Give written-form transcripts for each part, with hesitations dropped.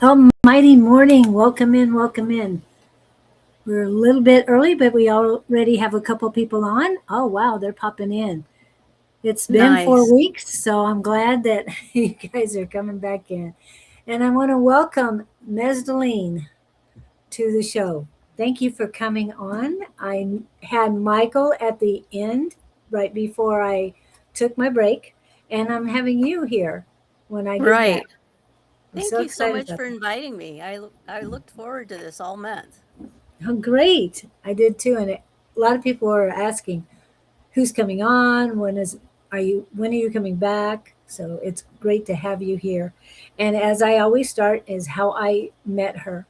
Almighty morning. Welcome in, welcome in. We're a little bit early, but we already have a couple people on. Oh, wow, they're popping in. It's been four Nice. weeks, so I'm glad that you guys are coming back in. And I want to welcome Mezdulene to the show. Thank you for coming on. I had Michael at the end, right before I took my break, and I'm having you here when I get back. Right. I'm Thank so you so excited much about for that. inviting me. I looked forward to this all month. Oh, great. I did too. And a lot of people are asking who's coming on, when are you coming back? So it's great to have you here. And as I always start is how I met her.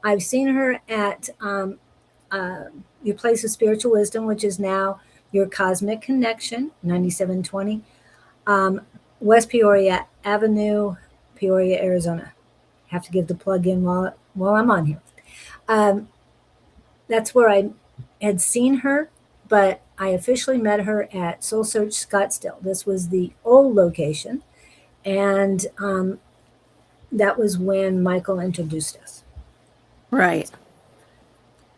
I've seen her at your place of spiritual wisdom, which is now your Cosmic Connection, 9720, um, West Peoria Avenue, Peoria, Arizona. Have to give the plug in while I'm on here. Um, that's where I had seen her, but I officially met her at Soul Search Scottsdale. This was the old location, and that was when Michael introduced us. Right.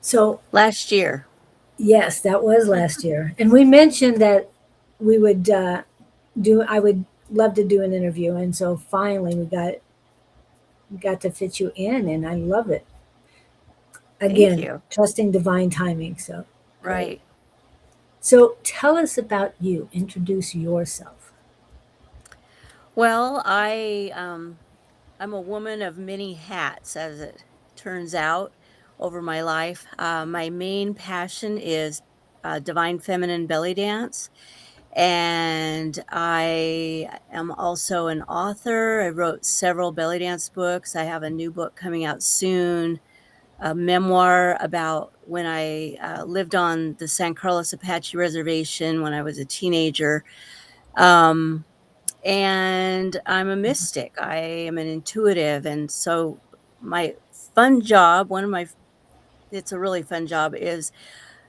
So, Last year. yes, that was last year. And we mentioned that we would I would love to do an interview. And so finally we got to fit you in, and I love it. Thank Again, you. trusting divine timing. So great. Right. So tell us about you. Introduce yourself. Well, I'm a woman of many hats, as it turns out, over my life. My main passion is divine feminine belly dance, and I am also an author. I wrote several belly dance books. I have a new book coming out soon, a memoir about when I lived on the San Carlos Apache Reservation when I was a teenager. Um, and I'm a mystic. I am an intuitive. And so, my fun job, it's a really fun job, is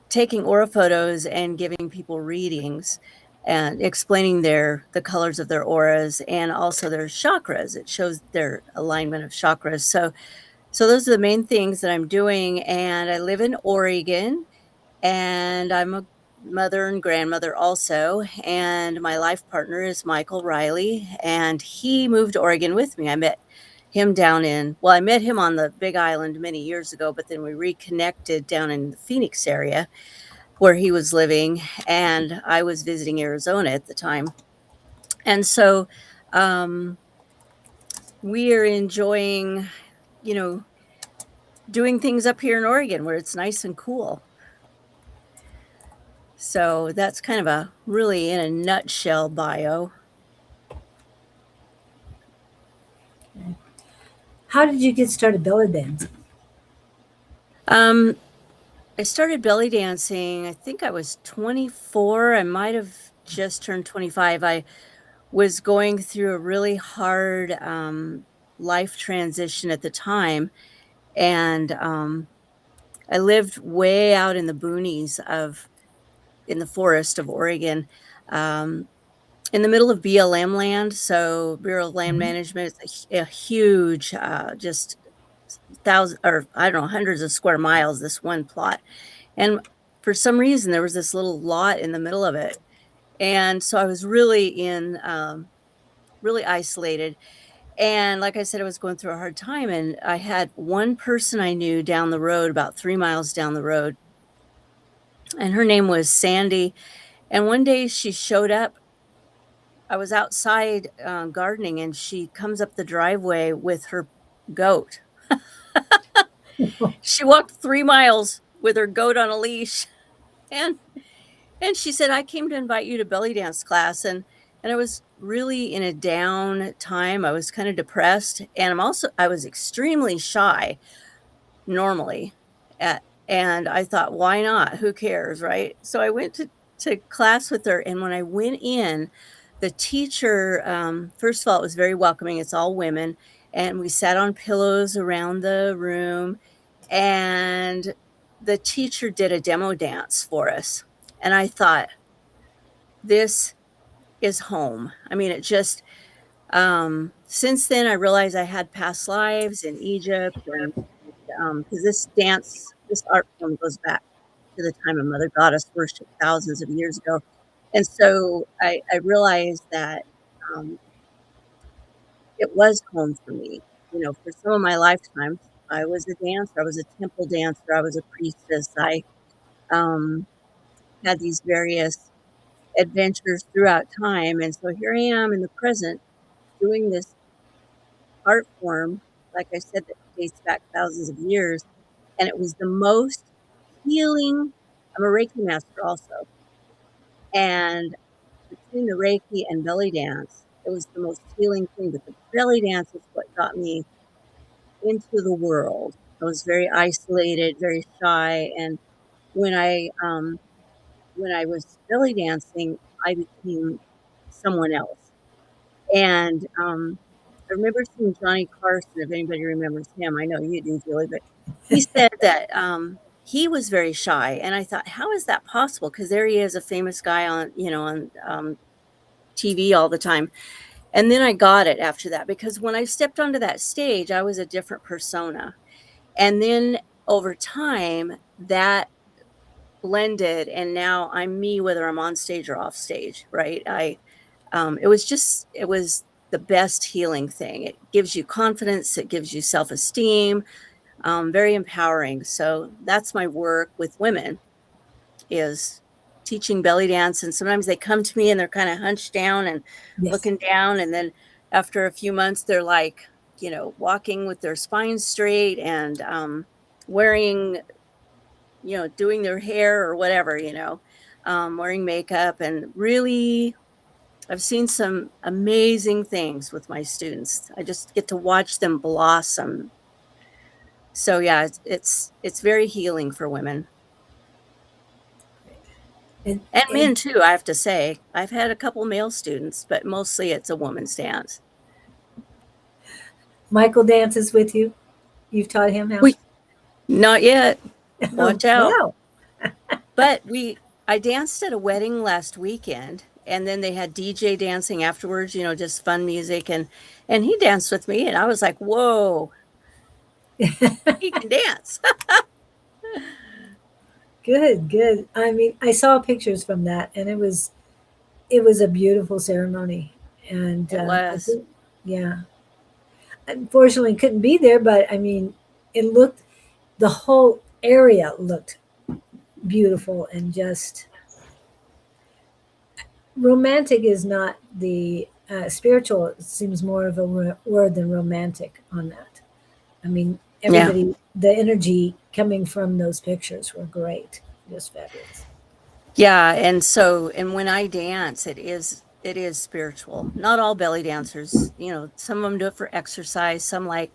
taking aura photos and giving people readings and explaining the colors of their auras and also their chakras. It shows their alignment of chakras. So those are the main things that I'm doing, and I live in Oregon, and I'm a mother and grandmother also, and my life partner is Michael Riley, and he moved to Oregon with me. I met him on the Big Island many years ago, but then we reconnected down in the Phoenix area where he was living, and I was visiting Arizona at the time. And so um, we are enjoying, you know, doing things up here in Oregon where it's nice and cool. So that's kind of a really in a nutshell bio. How did you get started belly dancing? Um, I started belly dancing, I think I was 24. I might have just turned 25. I was going through a really hard life transition at the time. And I lived way out in the boonies in the forest of Oregon. Um, in the middle of BLM land. So Bureau of Land Mhm. Management is a huge, just thousand or I don't know, hundreds of square miles, this one plot. And for some reason, there was this little lot in the middle of it. And so I was really isolated. And like I said, I was going through a hard time. And I had one person I knew down the road, about 3 miles down the road. And her name was Sandy. And one day she showed up. I was outside gardening, and she comes up the driveway with her goat. She walked 3 miles with her goat on a leash, and she said, "I came to invite you to belly dance class." And I was really in a down time. I was kind of depressed, and I was extremely shy normally, at, and I thought, why not? Who cares, right? So I went to class with her, and when I went in, the teacher, first of all, it was very welcoming. It's all women, and we sat on pillows around the room, and the teacher did a demo dance for us, and I thought, this is home. I mean, it just since then, I realized I had past lives in Egypt, and because this art form goes back to the time of Mother Goddess worship thousands of years ago, and so I realized that um, it was home for me. You know, for some of my lifetimes, I was a dancer. I was a temple dancer. I was a priestess. I um, had these various adventures throughout time, and so here I am in the present doing this art form, like I said, that dates back thousands of years, and it was the most healing. I'm a Reiki master also, and between the Reiki and belly dance, it was the most healing thing, but the belly dance is what got me into the world. I was very isolated, very shy, and when when I was belly dancing, I became someone else. And I remember seeing Johnny Carson, if anybody remembers him. I know you do, Julie, but he said that he was very shy, and I thought, how is that possible? Because there he is, a famous guy on on TV all the time. And then I got it after that, because when I stepped onto that stage, I was a different persona. And then over time, that blended, and now I'm me whether I'm on stage or off stage, right? It was the best healing thing. It gives you confidence, it gives you self-esteem, very empowering. So that's my work with women, is teaching belly dance. And sometimes they come to me and they're kind of hunched down and Yes. looking down. And then after a few months, they're like, walking with their spine straight, and wearing, doing their hair or whatever, wearing makeup. And really, I've seen some amazing things with my students. I just get to watch them blossom. So yeah, it's very healing for women And, and and men too, I have to say. I've had a couple male students, but mostly it's a woman's dance. Michael dances with you. You've taught him how? We Not yet. Watch out. Wow. But we I danced at a wedding last weekend, and then they had DJ dancing afterwards, just fun music, and he danced with me, and I was like, "Whoa, he can dance." Good, good. I mean, I saw pictures from that, and it was a beautiful ceremony. And It I was. think, yeah, unfortunately couldn't be there, but I mean, the whole area looked beautiful, and just romantic is not the spiritual. It seems more of a word than romantic on that. I mean, Yeah. the energy coming from those pictures were great, just fabulous. Yeah, and when I dance, it is spiritual. Not all belly dancers, some of them do it for exercise, some like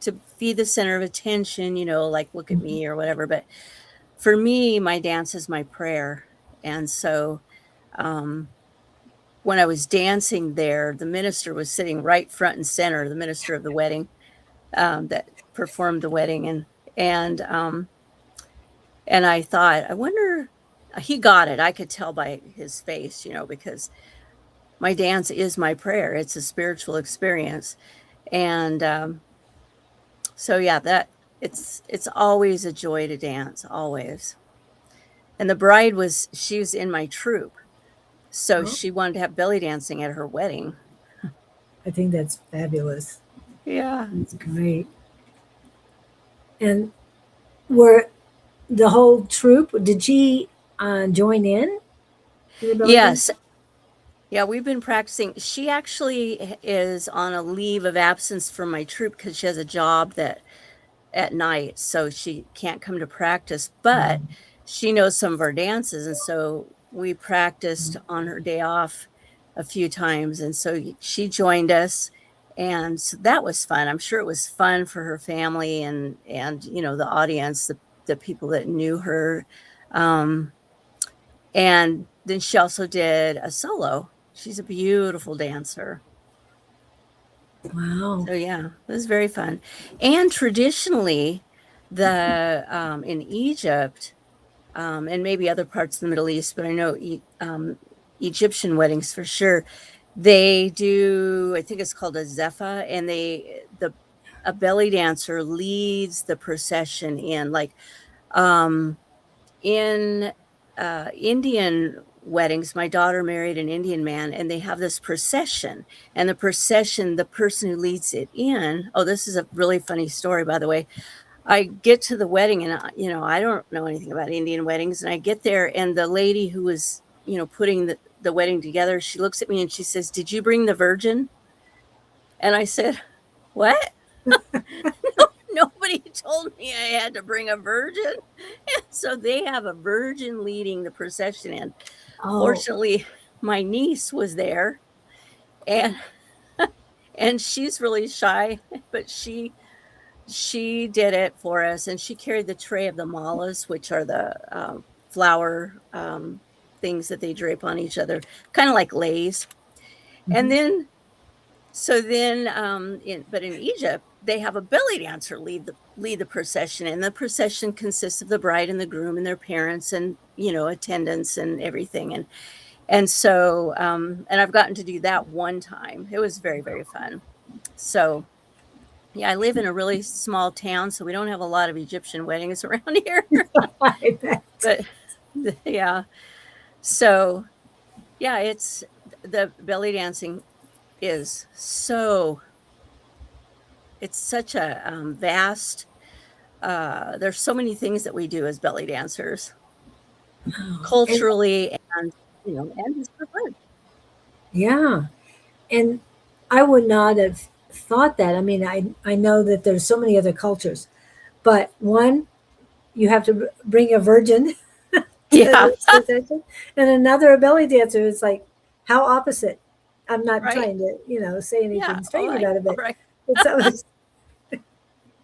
to be the center of attention, like look at Mhm. me or whatever. But for me, my dance is my prayer. And so um, when I was dancing there, the minister was sitting right front and center, the minister of the wedding, that performed the wedding, and um, and I thought, I wonder. He got it. I could tell by his face, because my dance is my prayer. It's a spiritual experience, and so yeah, that it's always a joy to dance, always. And the bride she was in my troupe, so Oh, she wanted to have belly dancing at her wedding. I think that's fabulous. Yeah. That's great. And were the whole troop, did she join in to the belly dance? Yes. Yeah, we've been practicing. She actually is on a leave of absence from my troupe because she has a job that at night, so she can't come to practice, but Mm. she knows some of our dances, and so we practiced on her day off a few times, and so she joined us, and so that was fun. I'm sure it was fun for her family, and the audience, the people that knew her. Um, and then she also did a solo. She's a beautiful dancer. Wow. So yeah, it was very fun. And traditionally, the in Egypt, and maybe other parts of the Middle East, but I know Egyptian weddings for sure, They do, I think it's called a Zephyr, and a belly dancer leads the procession in, like, in Indian weddings. My daughter married an Indian man, and they have this procession. And the procession, the person who leads it in, oh, this is a really funny story, by the way. I get to the wedding, and I don't know anything about Indian weddings, and I get there, and the lady who was, putting the wedding together, she looks at me and she says, "Did you bring the virgin?" And I said, "What?" No, nobody told me I had to bring a virgin. So they have a virgin leading the procession in. Oh, Fortunately, my niece was there, and she's really shy, but she did it for us, and she carried the tray of the malas, which are the flower things that they drape on each other, kind of like leis. And mhm. then, so then, but in Egypt, they have a belly dancer lead the procession, and the procession consists of the bride and the groom and their parents, and attendants and everything. And so, and I've gotten to do that one time. It was very, very fun. So yeah, I live in a really small town, so we don't have a lot of Egyptian weddings around here. I bet. But yeah, so yeah, it's the belly dancing is so it's such a vast. There's so many things that we do as belly dancers, Oh, and culturally, and and just for fun. yeah, and I would not have thought that. I mean, I know that there's so many other cultures, but one, you have to bring a virgin to Yeah, this procession, and another a belly dancer. It's like how opposite. I'm not right. trying to say Yeah. anything Oh, strange about it, all but right. it's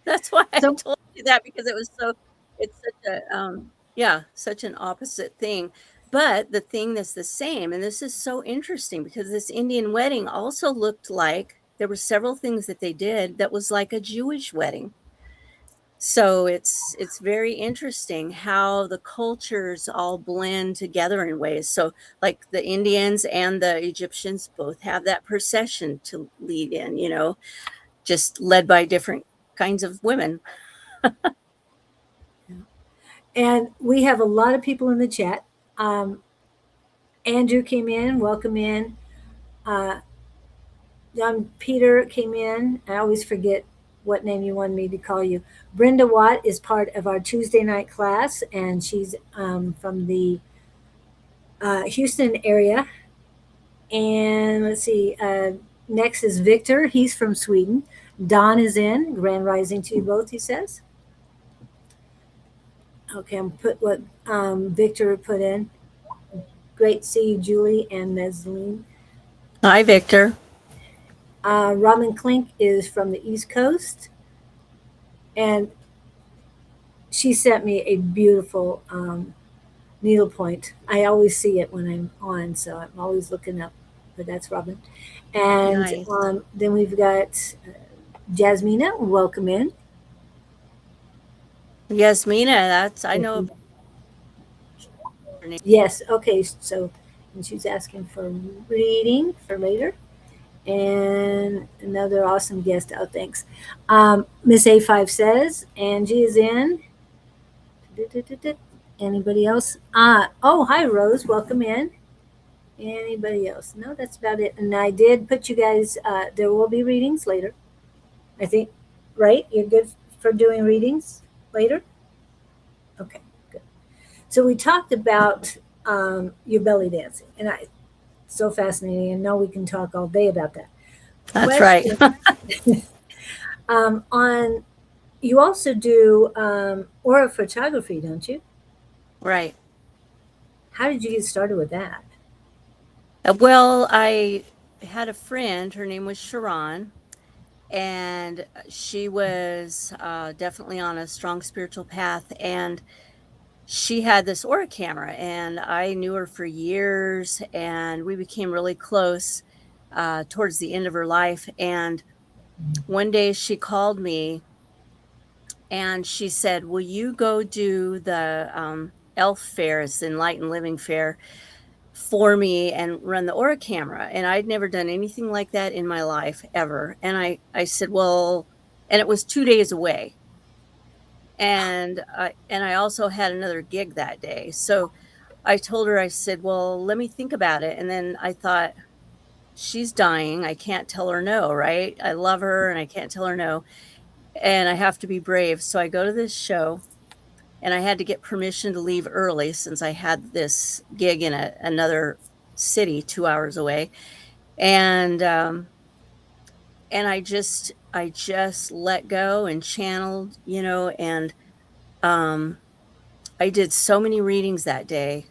That's why I so told you that, because it's such a, yeah, such an opposite thing. But the thing that's the same, and this is so interesting, because this Indian wedding also looked like there were several things that they did that was like a Jewish wedding. So it's very interesting how the cultures all blend together in ways. So like the Indians and the Egyptians both have that procession to lead in, just led by different kinds of women. and we have a lot of people in the chat. Um, Andrew came in, welcome in. Uh, John Peter came in. I always forget what name you wanted me to call you. Brenda Watt is part of our Tuesday night class, and she's from the Houston area. And let's see, next is Victor. He's from Sweden. Don is in. Grand Rising to you both, he says. Okay, I'm put what Victor put in. Great to see you, Julie and Mezdulene. Hi, Victor. Robin Klink is from the East Coast, and she sent me a beautiful needlepoint. I always see it when I'm on, so I'm always looking up. But that's Robin. And Nice. then we've got Jasmina. Welcome in. Yasmina, I know about her name. Yes. Okay. So, and she's asking for reading for later. And another awesome guest. Oh, thanks. Miss A5 says Angie is in. Anybody else? Oh, hi, Rose. Welcome in. Anybody else? No, that's about it. And I did put you guys, there will be readings later. I think, right? You're good for doing readings later? Okay, good. So we talked about your belly dancing, and so fascinating. And now we can talk all day about that. That's right. Question on you also do aura photography, don't you? Right. How did you get started with that? Well, I had a friend, her name was Sharon, and she was definitely on a strong spiritual path. And she had this aura camera, and I knew her for years, and we became really close towards the end of her life. And one day she called me and she said, "Will you go do the elf fair? It's the Enlightened Living Fair for me and run the aura camera. And I'd never done anything like that in my life ever. And I said, well, and it was 2 days away. And I also had another gig that day. So I told her, I said, well, let me think about it. And then I thought, she's dying. I can't tell her no, right? I love her and I can't tell her no. And I have to be brave. So I go to this show and I had to get permission to leave early since I had this gig in another city 2 hours away. And I just let go and channeled, and I did so many readings that day.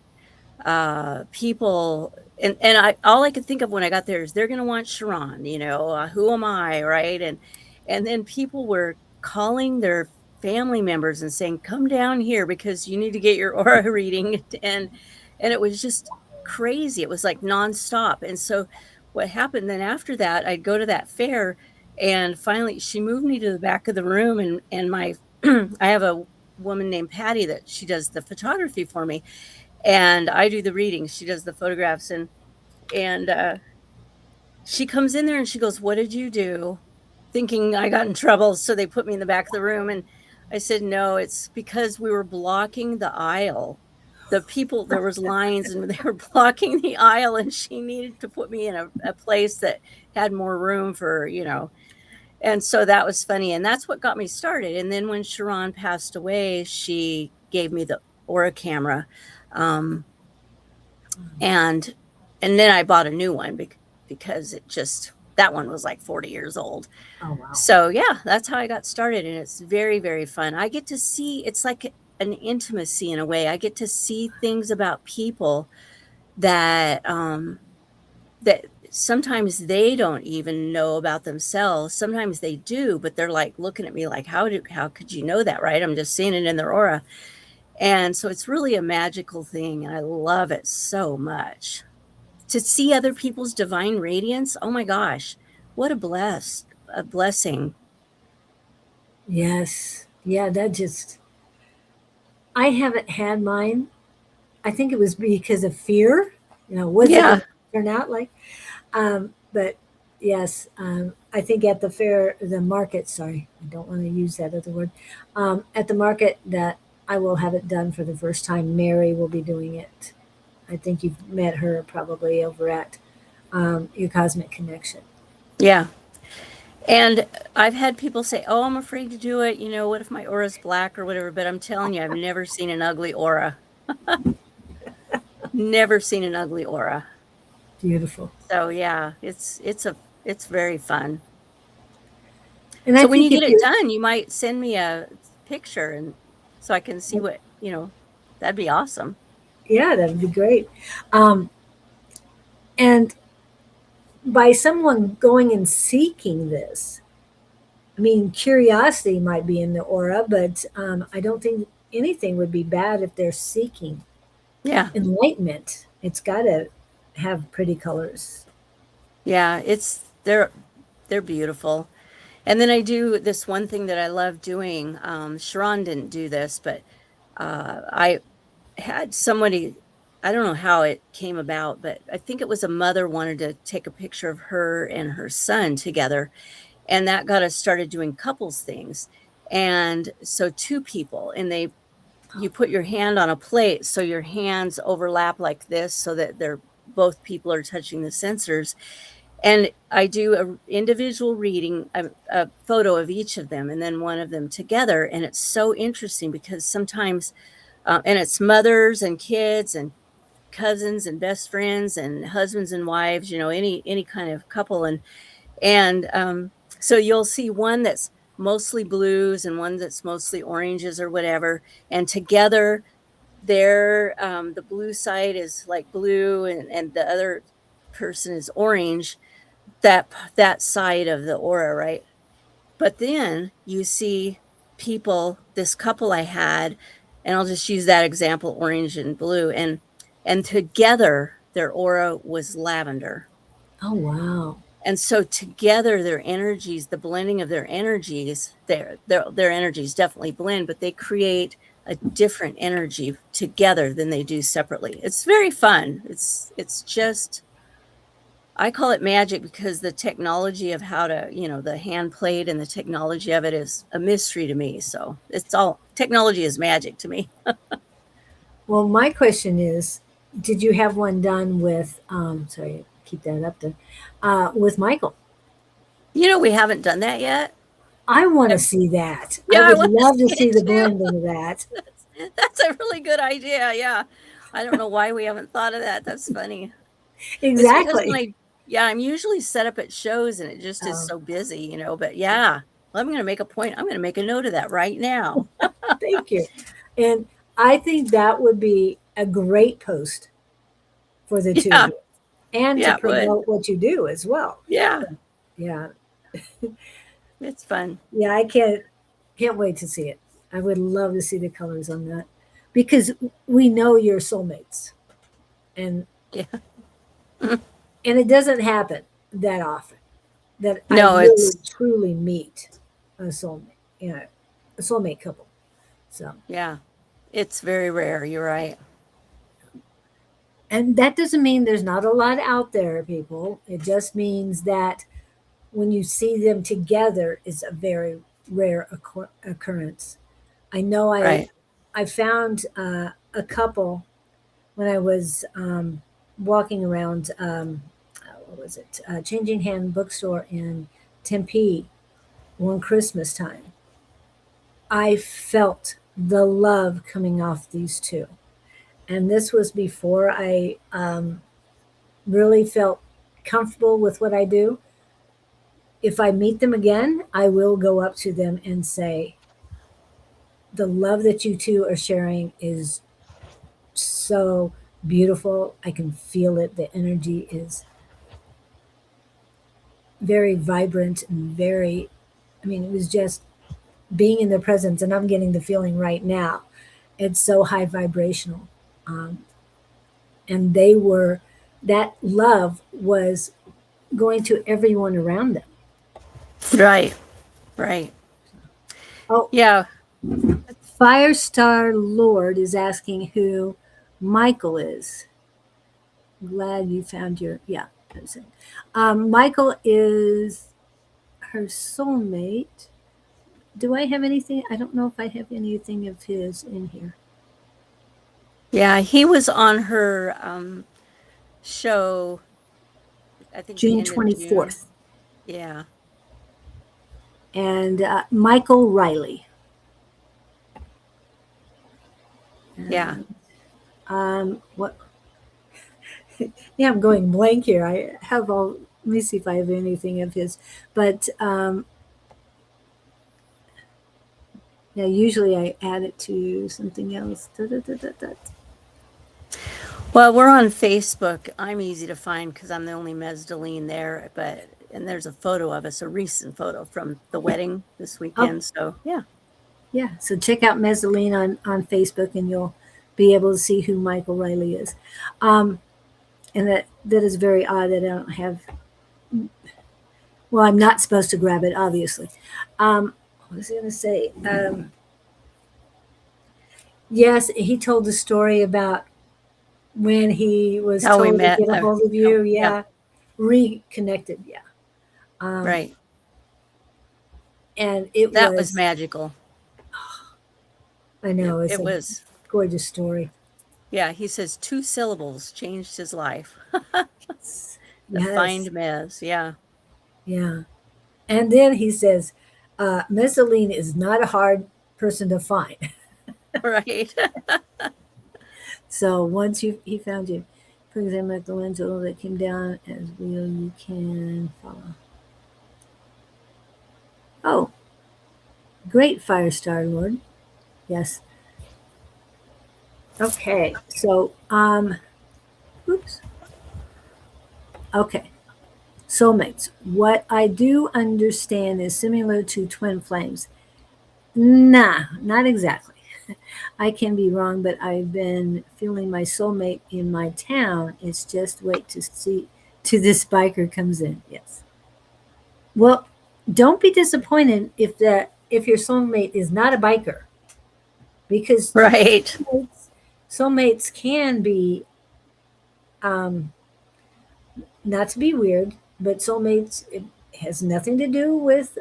People, and all I could think of when I got there is they're going to want Sharon, who am I, right? And then people were calling their family members and saying, come down here because you need to get your aura reading. And it was just crazy. It was like nonstop. And so what happened then after that, I'd go to that fair, and finally she moved me to the back of the room, and my I have a woman named Patty that she does the photography for me, and I do the readings. She does the photographs, and she comes in there and she goes, what did you do? Thinking I got in trouble. So they put me in the back of the room. And I said, no, it's because we were blocking the aisle. The people, there was lines and they were blocking the aisle, and she needed to put me in a place that had more room for, and so that was funny. And that's what got me started. And then when Sharon passed away, she gave me the aura camera. And then I bought a new one because that one was like 40 years old. Oh, wow. So yeah, that's how I got started. And it's very, very fun. I get to see, it's like an intimacy in a way. I get to see things about people that that sometimes they don't even know about themselves. Sometimes they do, but they're like looking at me like, how could you know that, right? I'm just seeing it in their aura. And so it's really a magical thing, and I love it so much. To see other people's divine radiance, oh my gosh, what a blessing. Yes. Yeah, I haven't had mine. I think it was because of fear. What's it going Yeah. to turn out like? But yes, I think at the fair, the market, sorry, I don't want to use that other word. At the market, that I will have it done for the first time. Mary will be doing it. I think you've met her probably over at your Cosmic Connection. Yeah. And I've had people say, oh, I'm afraid to do it. What if my aura's black or whatever? But I'm telling you, I've never seen an ugly aura. Never seen an ugly aura. Beautiful. So yeah, it's very fun. And I So when you think get if it you, done, you might send me a picture, and so I can see what, that'd be awesome. yeah, that would be great. Um, and by someone going and seeking this, I mean, curiosity might be in the aura, but I don't think anything would be bad if they're seeking Yeah. enlightenment. It's got to have pretty colors. Yeah, they're beautiful. And then I do this one thing that I love doing. Sharon didn't do this, but I had somebody, I don't know how it came about, but I think it was a mother wanted to take a picture of her and her son together. And that got us started doing couples things. And so two people, and you put your hand on a plate, so your hands overlap like this so that both people are touching the sensors. And I do a individual reading, a photo of each of them, and then one of them together. And it's so interesting because sometimes, and it's mothers and kids and cousins and best friends and husbands and wives, any kind of couple. And so you'll see one that's mostly blues and one that's mostly oranges or whatever. And together, the blue side is like blue, and the other person is orange, that side of the aura, right? But then you see people, this couple I had, and I'll just use that example, orange and blue, and together their aura was lavender. Oh, wow. And so together their energies, the blending of their energies, their energies definitely blend, but they create a different energy together than they do separately. It's very fun. It's just, I call it magic because the technology of how to, the hand plate and the technology of it is a mystery to me. So it's all, technology is magic to me. Well, my question is, did you have one done with, sorry, keep that up there, with Michael? We haven't done that yet. I want to see that. I Yeah, I would want to love to see see it the too. blending of that. That's a really good idea. Yeah. I don't know why we haven't thought of that. That's funny. It's because Exactly. yeah, I'm usually set up at shows and it just is Um, so busy, but yeah, I'm going to make a point. I'm going to make a note of that right now. Thank you. And I think that would be a great post for the two of Yeah. you and to Yeah, it would. promote what you do as well. Yeah. Yeah. It's fun. Yeah, I can't wait to see it. I would love to see the colors on that because we know you're soulmates, and Yeah. it doesn't happen that often that I No, really it's, truly meet a soulmate, a soulmate couple. So, yeah, it's very rare. You're right. and that doesn't mean there's not a lot out there, people. It just means that when you see them together, it's a very rare occurrence. I know Right. I found a couple when I was walking around, what was it, Changing Hand Bookstore in Tempe one Christmas time. I felt the love coming off these two. And this was before I really felt comfortable with what I do. If I meet them again, I will go up to them and say, the love that you two are sharing is so beautiful. I can feel it. The energy is very vibrant and very, I mean, it was just being in their presence, and I'm getting the feeling right now. It's so high vibrational. Um, and that love was going to everyone around them. Right. Right. Oh, Yeah. Firestar Lord is asking who Michael is. Glad you found your, yeah. That's it. Michael is her soulmate. Do I have anything? I don't know if I have anything of his in here. Yeah. He was on her show, I think the June end of June. 24th. Yeah. And Michael Riley. Yeah. And, what? Yeah, I'm going blank here. I have all. Let me see if I have anything of his. But yeah, usually I add it to something else. Da, da, da, da, da. Well, we're on Facebook. I'm easy to find because I'm the only Mezdulene there. And there's a photo of us, a recent photo from the wedding this Oh, weekend. So, yeah. yeah. So check out Mezzanine on Facebook, and you'll be able to see who Michael Riley is. And that is very odd that I don't have. Well, I'm not supposed to grab it, obviously. What was I going to say? Yes, he told the story about when he was How we told to met. get a hold of you. Yeah. Yeah, reconnected. Yeah, um, Right. and it That was was. magical. I It, know it's it a was. gorgeous story. Yeah. He says 2 syllables changed his life. The Yes, find Mez. Yeah. yeah. And then he says, Messalene is not a hard person to find. Right. So once he found you, for example, at the lentil that came down as real, you can follow. Oh, great, Firestar Lord. Yes. Okay. So, oops. Okay. Soulmates. What I do understand is similar to twin flames. Nah, not exactly. I can be wrong, but I've been feeling my soulmate in my town. It's just wait to see till this biker comes in. Yes. Well, don't be disappointed if your soulmate is not a biker, because Right. soulmates can be, um, not to be weird, but soulmates, it has nothing to do with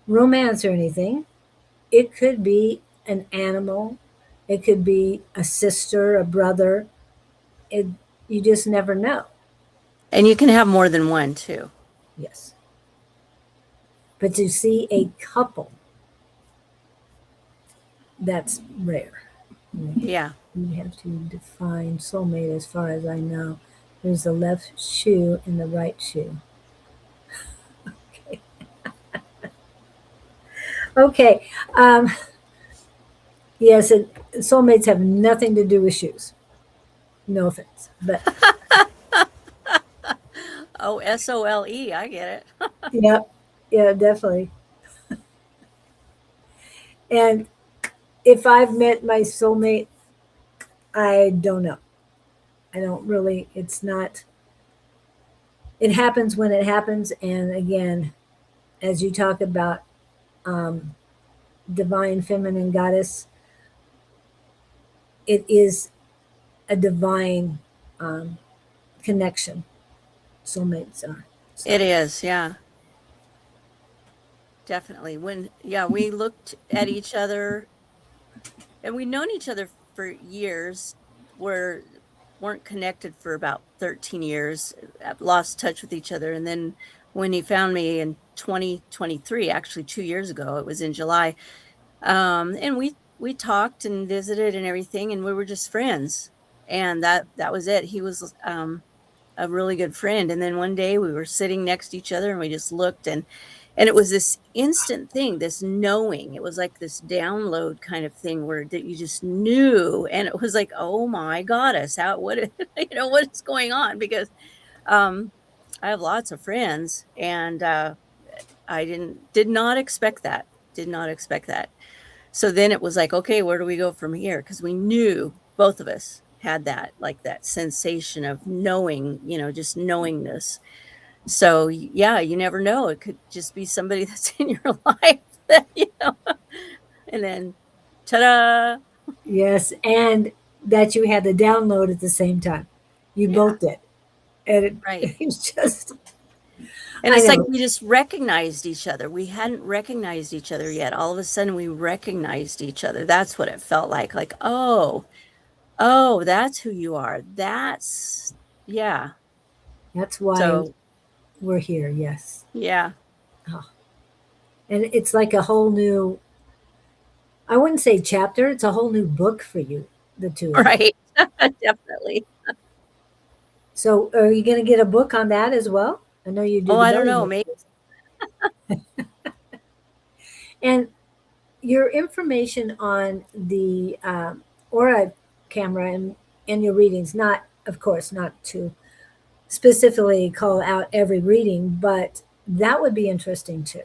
romance or anything. It could be an animal, it could be a sister, a brother. It, you just never know. And you can have more than one too. Yes. But to see a couple, that's rare. Yeah. You have to define soulmate as far as I know. There's the left shoe and the right shoe. Okay. Okay. Yes, soulmates have nothing to do with shoes. No offense. But Oh, SOLE. I get it. yeah, yeah, definitely. And if I've met my soulmate, I don't know. I don't really, it's not, it happens when it happens. And again, as you talk about um, divine feminine goddess, it is a divine um, connection. Soulmates are. It So, is. Yeah. Definitely. Yeah, we looked at each other and we'd known each other for years. We're weren't connected for about 13 years. Lost touch with each other. And then when he found me in 2023, actually 2 years ago, it was in July. And we talked and visited and everything, and we were just friends. And that was it. He was a really good friend. And then one day we were sitting next to each other and we just looked, and it was this instant thing, this knowing. It was like this download kind of thing where that you just knew, and it was like, oh my goddess, how what what is going on? Because um I have lots of friends, and I did not expect that. Did not expect that. So then it was like, okay, where do we go from here? Because we knew both of us had that, like that sensation of knowing, just knowingness. So yeah, you never know. It could just be somebody that's in your life that. And then ta-da. yes. And that you had the download at the same time. You Yeah, both did. And right. it's just, And I it's like know. we just recognized each other. We hadn't recognized each other yet. All of a sudden we recognized each other. That's what it felt like. Like, oh, that's who you are. That's yeah. That's why So we're here. Yes. yeah. Oh. And it's like a whole new, I wouldn't say chapter, it's a whole new book for you, the two of you. Right. Definitely. So are you going to get a book on that as well? I know you do Oh, the I don't belly know. work. Maybe. And your information on the Aura camera and your readings, not, of course, not to specifically call out every reading, but that would be interesting too.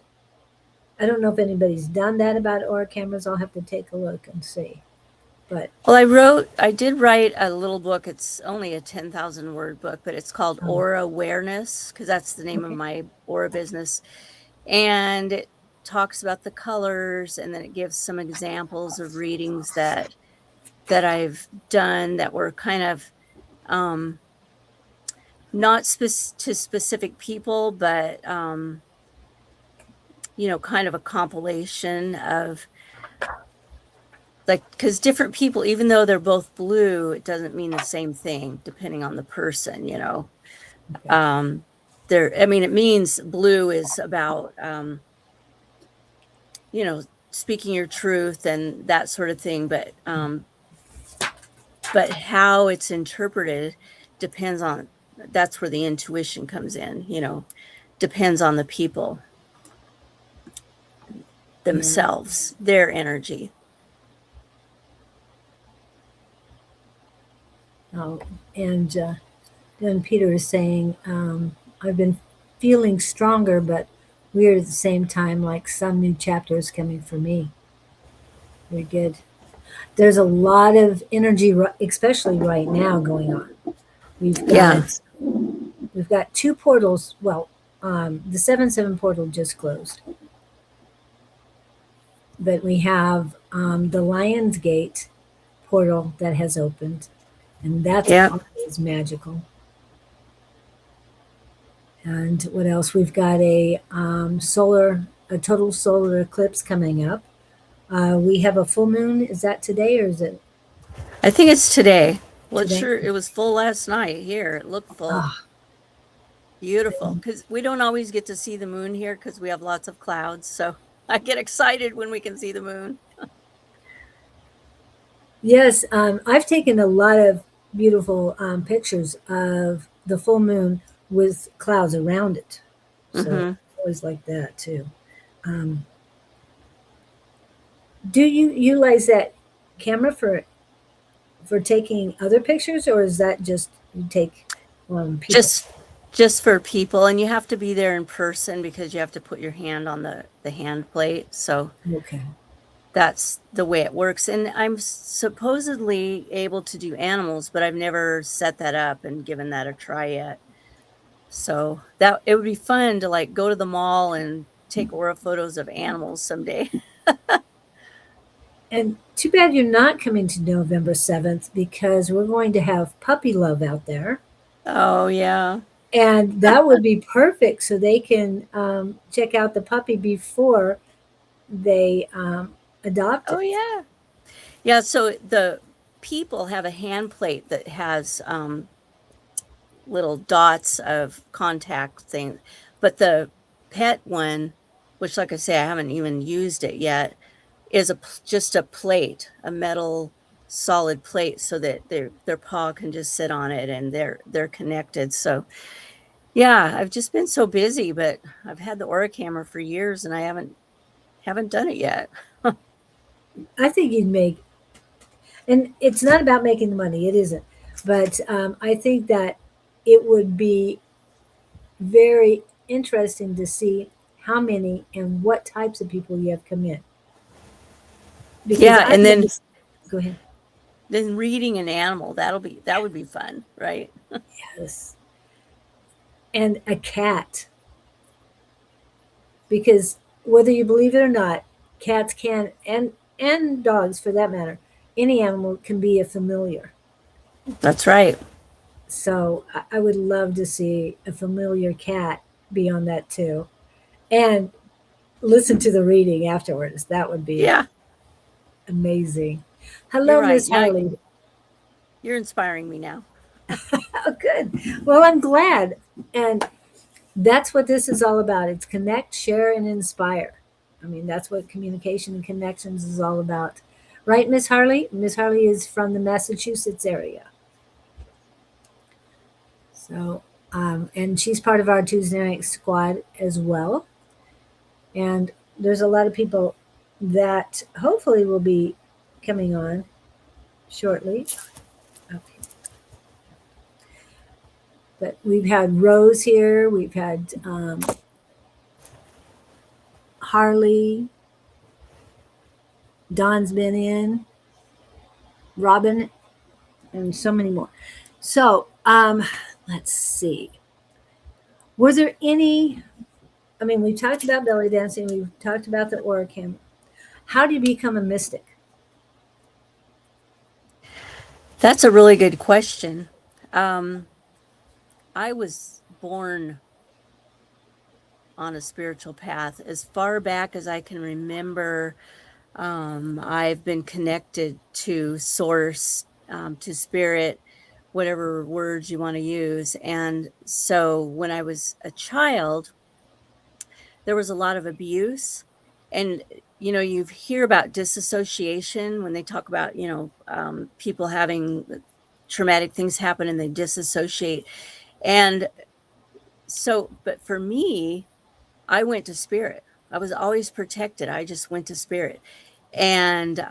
I don't know if anybody's done that about Aura cameras. I'll have to take a look and see. But Well, I did write a little book. It's only a 10,000 word book, but it's called um, Aura Awareness, because that's the name of okay, my Aura business. And it talks about the colors, and then it gives some examples of readings that I've done that were kind of um, not to specific people, but kind of a compilation of, like, because different people, even though they're both blue, it doesn't mean the same thing depending on the person. okay, Um, I mean, it means blue is about, speaking your truth and that sort of thing, but how it's interpreted depends on, that's where the intuition comes in, depends on the people yeah. themselves, their energy. Oh, and then Peter is saying, I've been feeling stronger, but weird at the same time, like some new chapters coming for me. Very good. There's a lot of energy, especially right now, going on. We've Yeah. got we've got two portals. Well, the 7-7 portal just closed. but we have the Lion's Gate portal that has opened, and that's Yeah. always magical. And what else? We've got a total solar eclipse coming up. We have a full moon. Is that today or is it I think it's today. Well, today? sure, it was full last night here. It looked full. Ah, Beautiful. Because we don't always get to see the moon here because we have lots of clouds. So I get excited when we can see the moon. yes. I've taken a lot of beautiful pictures of the full moon with clouds around it. So Hmm. I always like that too. Um, do you utilize that camera for taking other pictures, or is that just you take people? Just for people, and you have to be there in person because you have to put your hand on the hand plate. So Okay. that's the way it works. And I'm supposedly able to do animals, but I've never set that up and given that a try yet. So that it would be fun to like go to the mall and take aura photos of animals someday. And too bad you're not coming to November 7th because we're going to have puppy love out there. Oh yeah. And that would be perfect so they can check out the puppy before they adopt Oh it. yeah. Yeah, so the people have a hand plate that has little dots of contact thing, but the pet one, which like I say I haven't even used it yet, is just a plate, a metal solid plate so that their paw can just sit on it and they're connected. So yeah, I've just been so busy, but I've had the Aura camera for years and I haven't done it yet. I think you'd make, and it's not about making the money, it isn't. But I think that it would be very interesting to see how many and what types of people you have come in. Because Yeah, I've and never, go ahead. then reading an animal, that would be fun, right? Yes. And a cat, because whether you believe it or not, cats can, and dogs for that matter, any animal can be a familiar. That's right. So I would love to see a familiar cat be on that too, and listen to the reading afterwards. That would be Yeah, amazing. you're Hello, right. Miss Now Harley. you're inspiring me now. Oh, good. Well, I'm glad, and that's what this is all about. It's connect, share, and inspire. I mean, that's what communication and connections is all about. Right, Miss Harley? Miss Harley is from the Massachusetts area. So, and she's part of our Tuesday night squad as well. And there's a lot of people that hopefully will be coming on shortly. Okay. But we've had Rose here, we've had Harley, Don's been in, Robin, and so many more. So, let's see. Was there any? I mean, we talked about belly dancing. We've talked about the oricam. How do you become a mystic? That's a really good question. Um, I was born on a spiritual path as far back as I can remember. I've been connected to source, to spirit, whatever words you want to use. And so when I was a child, there was a lot of abuse. And, you hear about disassociation when they talk about, people having traumatic things happen and they disassociate. And so, but for me, I went to spirit. I was always protected. I just went to spirit. And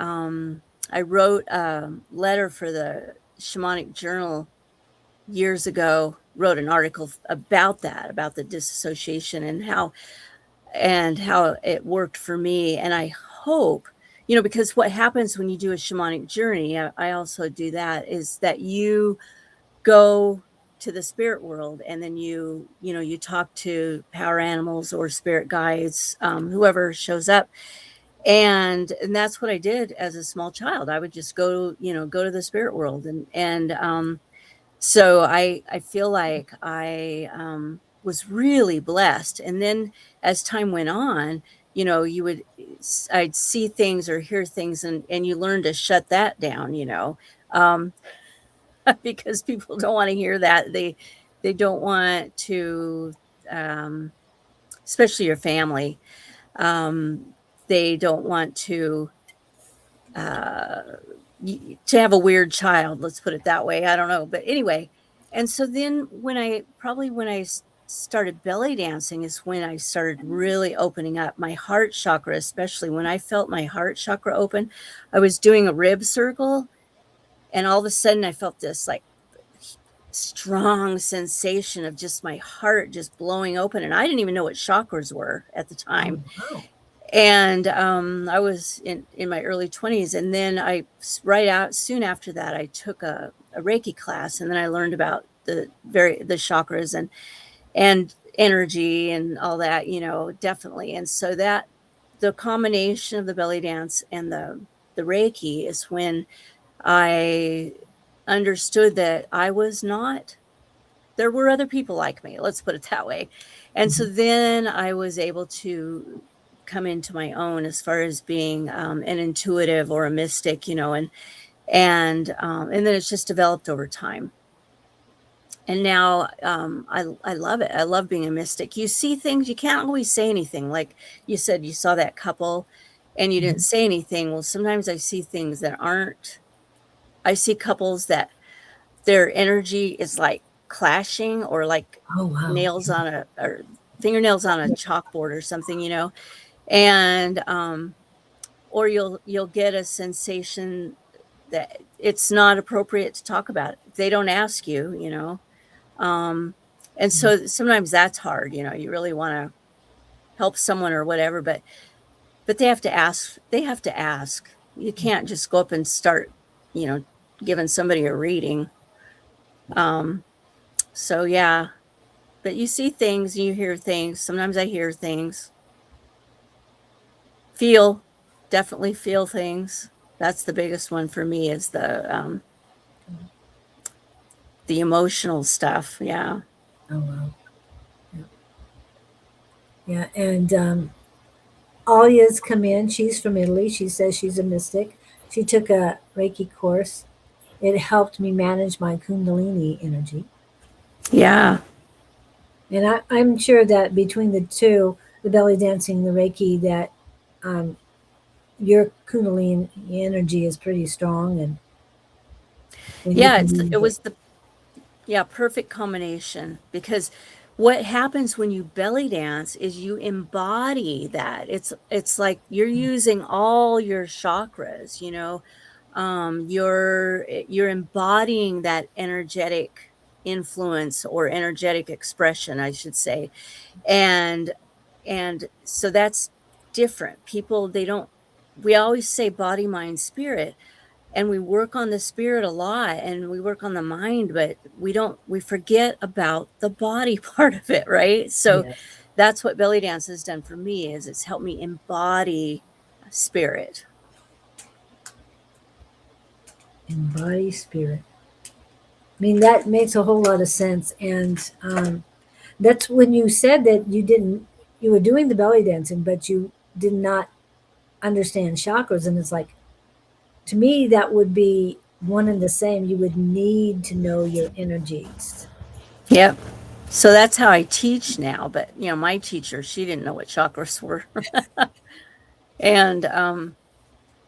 I wrote a letter for the shamanic journal years ago, wrote an article about that, about the disassociation and how it worked for me. And I hope, because what happens when you do a shamanic journey, I also do that, is that you go to the spirit world and then you talk to power animals or spirit guides, whoever shows up, And that's what I did as a small child. I would just go, go to the spirit world. And so I feel like I was really blessed. And then as time went on, I'd see things or hear things, and you learn to shut that down, um, because people don't want to hear that. They don't want to, um, especially your family. Um, they don't want uh, to have a weird child. Let's put it that way. I don't know, but anyway. And so then when I started belly dancing is when I started really opening up my heart chakra, especially when I felt my heart chakra open. I was doing a rib circle, and all of a sudden I felt this like strong sensation of just my heart just blowing open. And I didn't even know what chakras were at the Oh, time. wow. And I was in my early 20s. And then soon after that, I took a Reiki class, and then I learned about the chakras and energy and all that, definitely. And so that the combination of the belly dance and the Reiki is when I understood that I was not, there were other people like me, let's put it that way. And so Mhm. then I was able to come into my own as far as being an intuitive or a mystic, and then it's just developed over time. And now I love it. I love being a mystic. You see things, you can't always say anything. Like you said, you saw that couple and you didn't Mhm. say anything. Well, sometimes I see things that aren't, I see couples that their energy is like clashing, or like Oh, wow. nails on a, or fingernails on a chalkboard or something, and or you'll get a sensation that it's not appropriate to talk about. They don't ask you, um and Yeah. so sometimes that's hard, you really want to help someone or whatever, but they have to ask. You can't just go up and start, you know giving somebody a reading. um so yeah. But you see things, you hear things. Sometimes I hear things. Feel, definitely feel things. That's the biggest one for me, is the emotional stuff. Yeah. Oh, wow. Yeah. Yeah. And Alia's come in. She's from Italy. She says she's a mystic. She took a Reiki course. It helped me manage my Kundalini energy. Yeah. And I'm sure that between the two, the belly dancing, the Reiki, that um, your Kundalini energy is pretty strong, and then you Yeah, can it use it. was the yeah, perfect combination, because what happens when you belly dance is you embody that. It's like you're using all your chakras, you're embodying that energetic influence, or energetic expression, I should say. And and so that's different. People, they don't, we always say body, mind, spirit, and we work on the spirit a lot, and we work on the mind, but we forget about the body part of it, right? So Yeah. that's what belly dance has done for me, is it's helped me embody spirit. And body, spirit. I mean, that makes a whole lot of sense. And that's when you said that you were doing the belly dancing, but you did not understand chakras. And it's like, to me, that would be one and the same. You would need to know your energies. Yep. So that's how I teach now. But my teacher, she didn't know what chakras were. And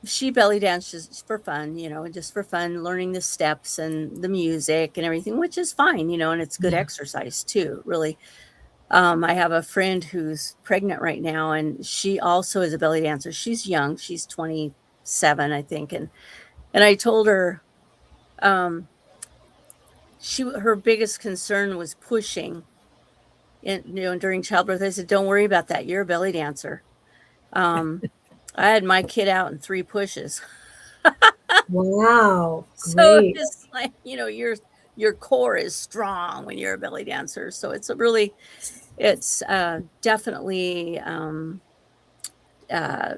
she belly danced just for fun, and just for fun, learning the steps and the music and everything, which is fine, and it's good Yeah. exercise too, really. I have a friend who's pregnant right now, and she also is a belly dancer. She's young. She's 27, I think. And I told her, um, her biggest concern was pushing, during childbirth. I said, don't worry about that. You're a belly dancer. Um, I had my kid out in 3 pushes. Wow. So Great. it's like, your core is strong when you're a belly dancer. So it's definitely uh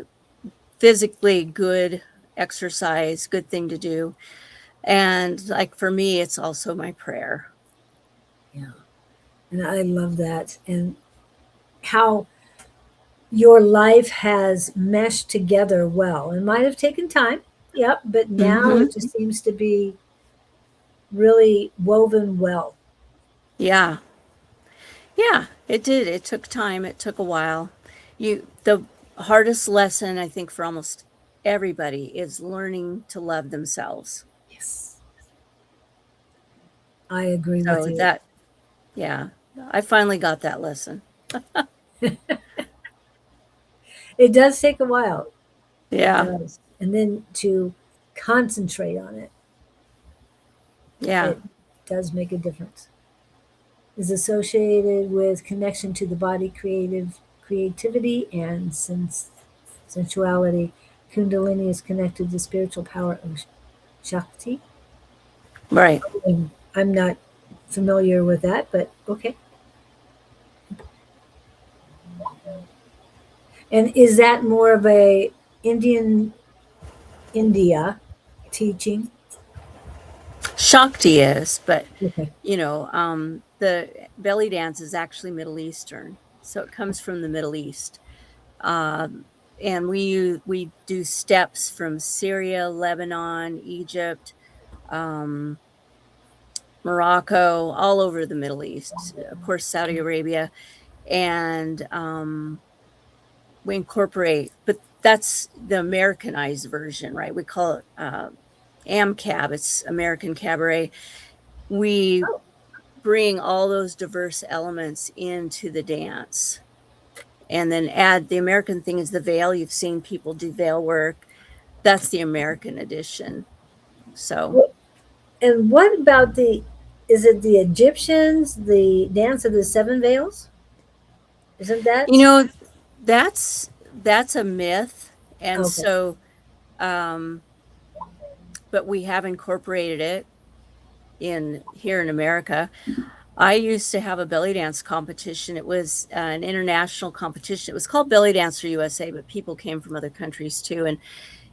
physically good exercise, good thing to do. And like for me, it's also my prayer. Yeah. And I love that. And how your life has meshed together well. It might have taken time. Yep. But now Hmm. it just seems to be really woven well. Yeah. Yeah, it did. It took time. It took a while. The hardest lesson I think for almost everybody is learning to love themselves. Yes. I agree with So you. that, yeah, I finally got that lesson. It does take a while. It Yeah. does. And then to concentrate on it, Yeah. it does make a difference. Is associated with connection to the body, creativity, and sensuality. Kundalini is connected to spiritual power of Shakti. Right. And I'm not familiar with that, but okay. And is that more of a India teaching? Shakti is, but Okay. the belly dance is actually Middle Eastern. So it comes from the Middle East. Um, and we do steps from Syria, Lebanon, Egypt, um, Morocco, all over the Middle East, of course, Saudi Arabia, and we incorporate, but that's the Americanized version, right? We call it AMCAB, it's American Cabaret. We Oh, bring all those diverse elements into the dance and then add the American thing is the veil. You've seen people do veil work. That's the American edition. So, and what about is it the Egyptians, the dance of the seven veils? Isn't you that? know, that's a myth. And Okay. so, um, but we have incorporated it in here in America. I used to have a belly dance competition. It was an international competition. It was called Belly Dancer USA, but people came from other countries too.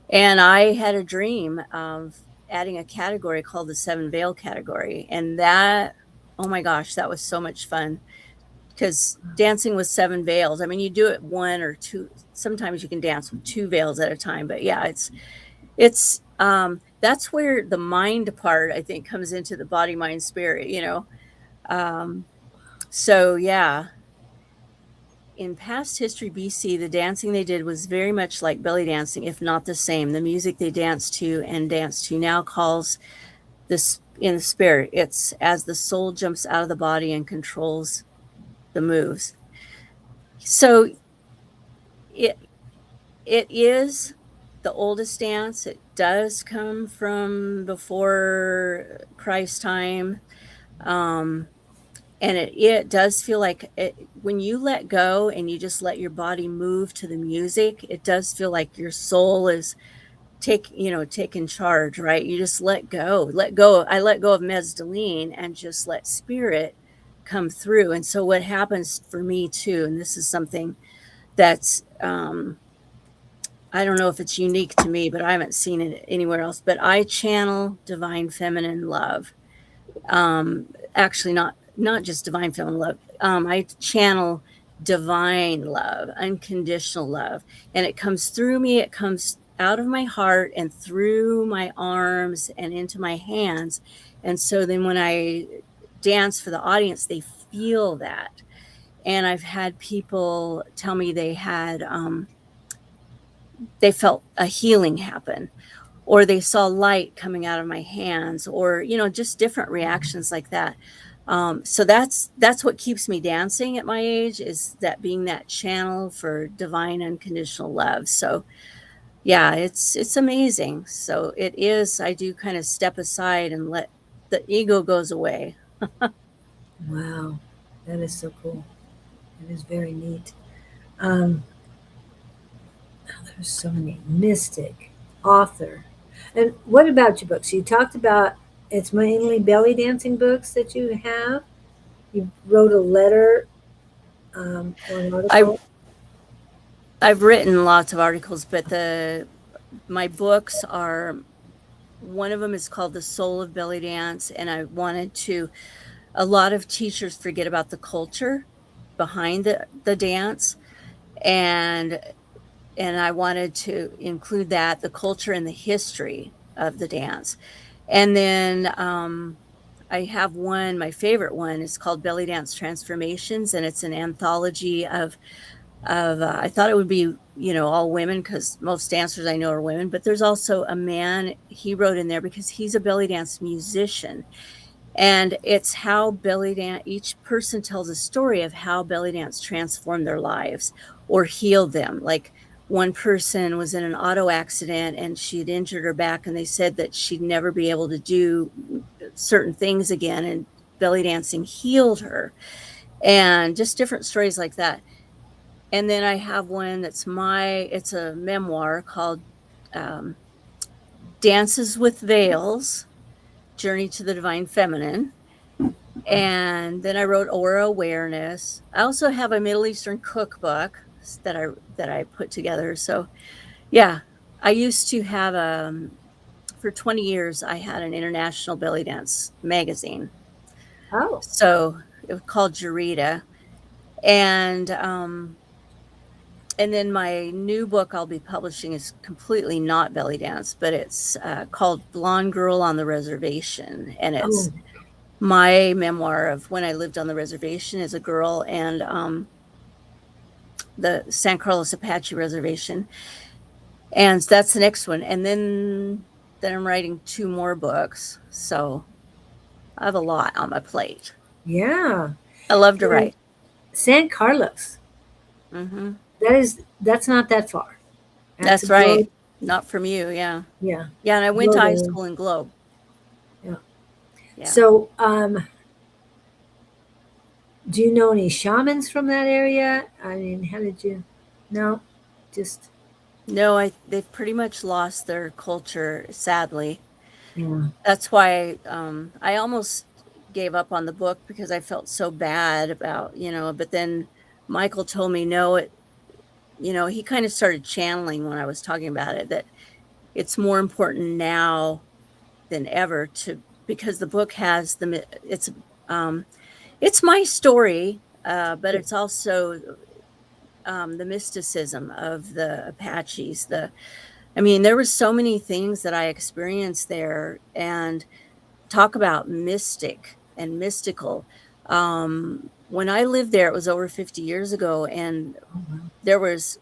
And I had a dream of adding a category called the Seven Veil category. And that, oh my gosh, that was so much fun because dancing with seven veils. I mean, you do it one or two. Sometimes you can dance with two veils at a time, but yeah, it's that's where the mind part I think comes into the body, mind, spirit. Um, so yeah, in past history BC, the dancing they did was very much like belly dancing, if not the same. The music they danced to and dance to now calls this in the spirit. It's as the soul jumps out of the body and controls the moves. So it it is the oldest dance. It does come from before Christ time. Um, and it does feel like when you let go and you just let your body move to the music, it does feel like your soul is taking charge, right? You just let go. I let go of Mezdulene and just let spirit come through. And so what happens for me too, and this is something that's I don't know if it's unique to me, but I haven't seen it anywhere else, but I channel divine feminine love. Actually not just divine feminine love. I channel divine love, unconditional love, and it comes through me. It comes out of my heart and through my arms and into my hands. And so then when I dance for the audience, they feel that. And I've had people tell me they felt a healing happen, or they saw light coming out of my hands, or just different reactions like that. So that's what keeps me dancing at my age, is that being that channel for divine unconditional love. So yeah, it's amazing. So it is, I do kind of step aside and let the ego goes away. Wow. That is so cool. It is very neat. Um, there's so many mystic, author. And what about your books? You talked about it's mainly belly dancing books that you have. You wrote a letter or an I article. I've written lots of articles, but my books are, one of them is called The Soul of Belly Dance, and I wanted to, a lot of teachers forget about the culture behind the dance, and I wanted to include that, the culture and the history of the dance. And then I have one, my favorite one is called Belly Dance Transformations, and it's an anthology of I thought it would be, all women, because most dancers I know are women, but there's also a man he wrote in there because he's a belly dance musician. And it's how belly dance, each person tells a story of how belly dance transformed their lives or healed them. Like, one person was in an auto accident and she'd injured her back, and they said that she'd never be able to do certain things again, and belly dancing healed her, and just different stories like that. And then I have one it's a memoir called um, Dances with Veils, Journey to the Divine Feminine. And then I wrote Aura Awareness. I also have a Middle Eastern cookbook that I put together. So yeah, I used to have for 20 years I had an international belly dance magazine. Oh, So it was called Jurita. And then my new book I'll be publishing is completely not belly dance, but it's called Blonde Girl on the Reservation, and it's oh, my memoir of when I lived on the reservation as a girl, and the San Carlos Apache Reservation, and that's the next one. And then I'm writing 2 more books, so I have a lot on my plate. yeah. I love to And write. San Carlos. Hmm. That's not that far. That's a That's right. good, Not from you, yeah. yeah. Yeah, and I went Go to high there. school in Globe. Yeah. Yeah. So, do you know any shamans from that area? I mean, how did you? No, just No, they've pretty much lost their culture, sadly. yeah. That's why I almost gave up on the book, because I felt so bad about, but then Michael told me no, he kind of started channeling when I was talking about it, that it's more important now than ever, because the book has um it's my story, but it's also the mysticism of the Apaches. I mean, there was so many things that I experienced there, and talk about mystic and mystical. When I lived there, it was over 50 years ago, and Oh, wow. there was,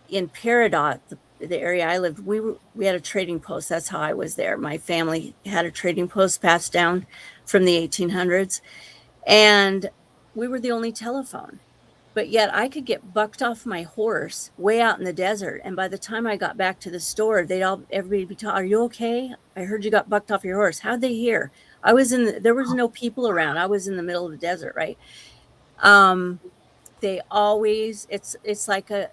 in Peridot, the area I lived, we had a trading post. That's how I was there. My family had a trading post passed down from the 1800s, and we were the only telephone. But yet I could get bucked off my horse way out in the desert, and by the time I got back to the store, everybody be talking, "Are you okay? I heard you got bucked off your horse." How'd they hear? There was no people around. I was in the middle of the desert, right? Um, they always, it's like a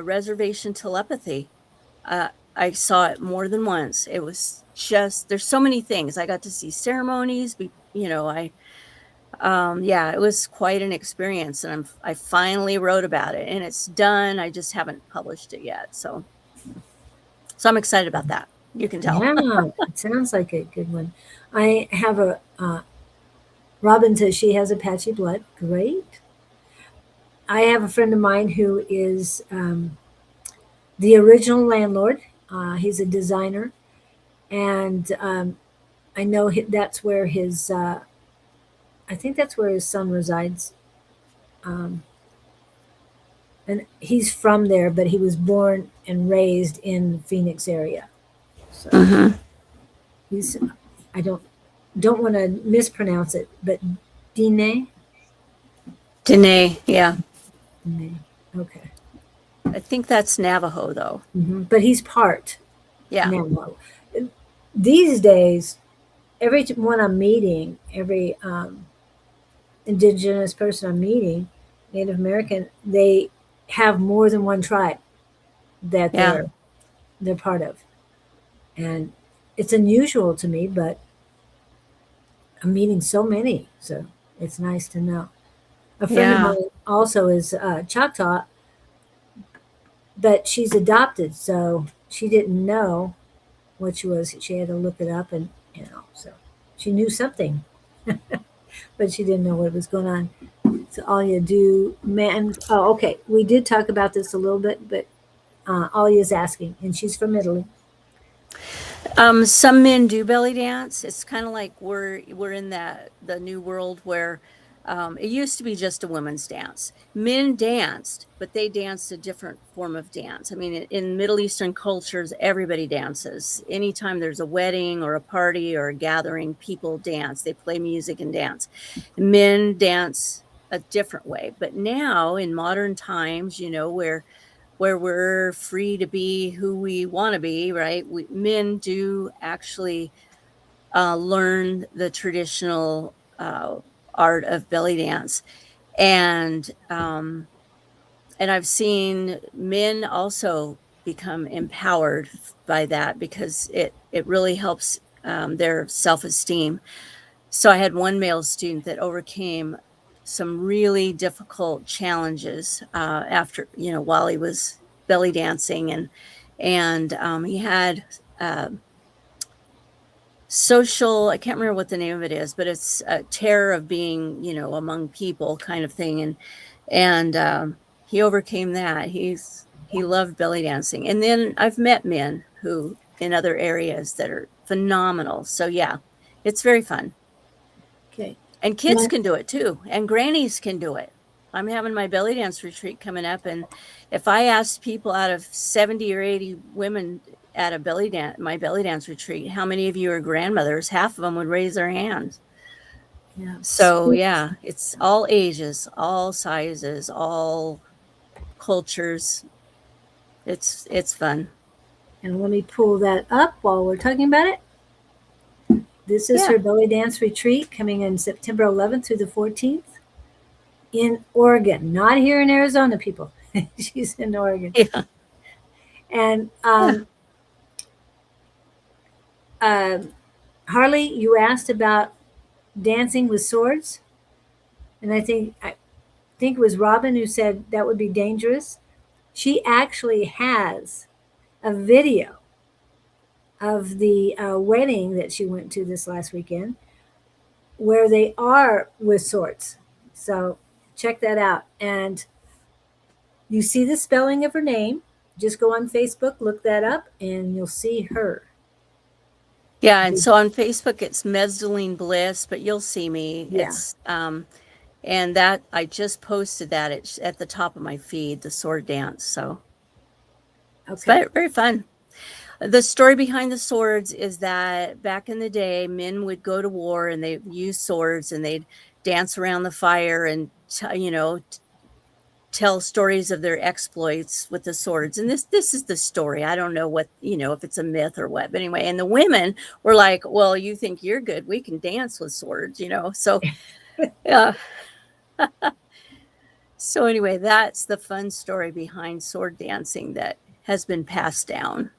reservation telepathy. I saw it more than once. It was just, there's so many things. I got to see ceremonies. Yeah, it was quite an experience, and I finally wrote about it, and it's done. I just haven't published it yet, so I'm excited about that. You can tell. Yeah, it sounds like a good one. I have a Robin says she has Apache blood. Great. I have a friend of mine who is the original landlord. He's a designer, and I know that's where his. I think that's where his son resides. Um, and he's from there, but he was born and raised in the Phoenix area. So Hmm. he's. I don't want to mispronounce it, but Dine. Danae, yeah. Dine. Okay. I think that's Navajo, though. But he's part Yeah, Navajo. These days, every one I'm meeting, every indigenous person I'm meeting, Native American, they have more than one tribe that yeah, they're part of, and it's unusual to me, but I'm meeting so many, so it's nice to know. A friend of yeah. mine also is Choctaw, but she's adopted, so she didn't know what she was. She had to look it up, and so she knew something, but she didn't know what was going on. So Alia, do man? Oh, okay. We did talk about this a little bit, but Alia's asking, and she's from Italy. Some men do belly dance. It's kind of like we're in the new world where it used to be just a women's dance. Men danced, but they danced a different form of dance. I mean, in Middle Eastern cultures, everybody dances. Anytime there's a wedding or a party or a gathering, people dance. They play music and dance. Men dance a different way. But now, in modern times, where we're free to be who we want to be, right? Men do actually learn the traditional art of belly dance, and I've seen men also become empowered by that because it really helps their self-esteem. So I had one male student that overcame some really difficult challenges after, while he was belly dancing, and he had uh, social, I can't remember what the name of it is, but it's a terror of being, among people kind of thing. And he overcame that. He loved belly dancing. And then I've met men who in other areas that are phenomenal. So yeah, it's very fun. Okay. And kids can do it too, and grannies can do it. I'm having my belly dance retreat coming up, and if I ask people out of 70 or 80 women at my belly dance retreat, how many of you are grandmothers? Half of them would raise their hands. Yeah. So yeah, it's all ages, all sizes, all cultures. It's fun. And let me pull that up while we're talking about it. This is Yeah. her belly dance retreat coming in September 11th through the 14th in Oregon, not here in Arizona, people. She's in Oregon. Yeah. And uh, Harley, you asked about dancing with swords, and I think it was Robin who said that would be dangerous. She actually has a video of the wedding that she went to this last weekend where they are with swords. So check that out. And you see the spelling of her name. Just go on Facebook, look that up, and you'll see her. Yeah, and so on Facebook it's Mezdulene Bliss, but you'll see me. Yeah. And that I just posted that at the top of my feed, the sword dance. So it's Okay. very, very fun. The story behind the swords is that back in the day, men would go to war and they use swords and they'd dance around the fire and tell stories of their exploits with the swords. And this is the story. I don't know what, if it's a myth or what. But anyway, and the women were like, "Well, you think you're good? We can dance with swords, So yeah. So anyway, that's the fun story behind sword dancing that has been passed down.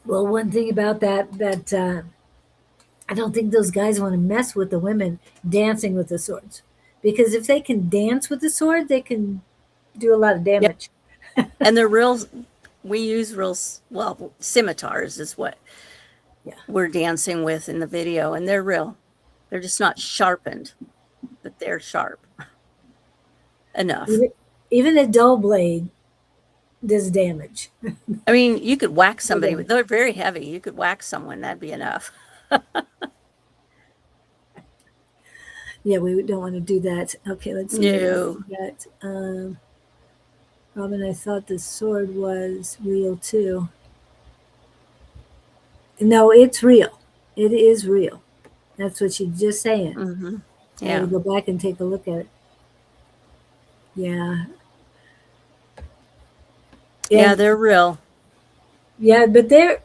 Well, one thing about that I don't think those guys want to mess with the women dancing with the swords, because if they can dance with the sword, they can do a lot of Yep. damage. And they're real. We use well, scimitars is what Yeah. we're dancing with in the video, and they're real. They're just not sharpened, but they're sharp enough. Even a dull blade does damage. I mean, you could whack somebody with. They're very heavy. You could whack someone. That'd be enough. Yeah, we don't want to do that. Okay, let's see. No. Robin, I thought the sword was real too. No, it's real. It is real. That's what she's just saying. Mm-hmm. I had Yeah. to go back and take a look at it. Yeah. Yeah, they're real. Yeah, but they're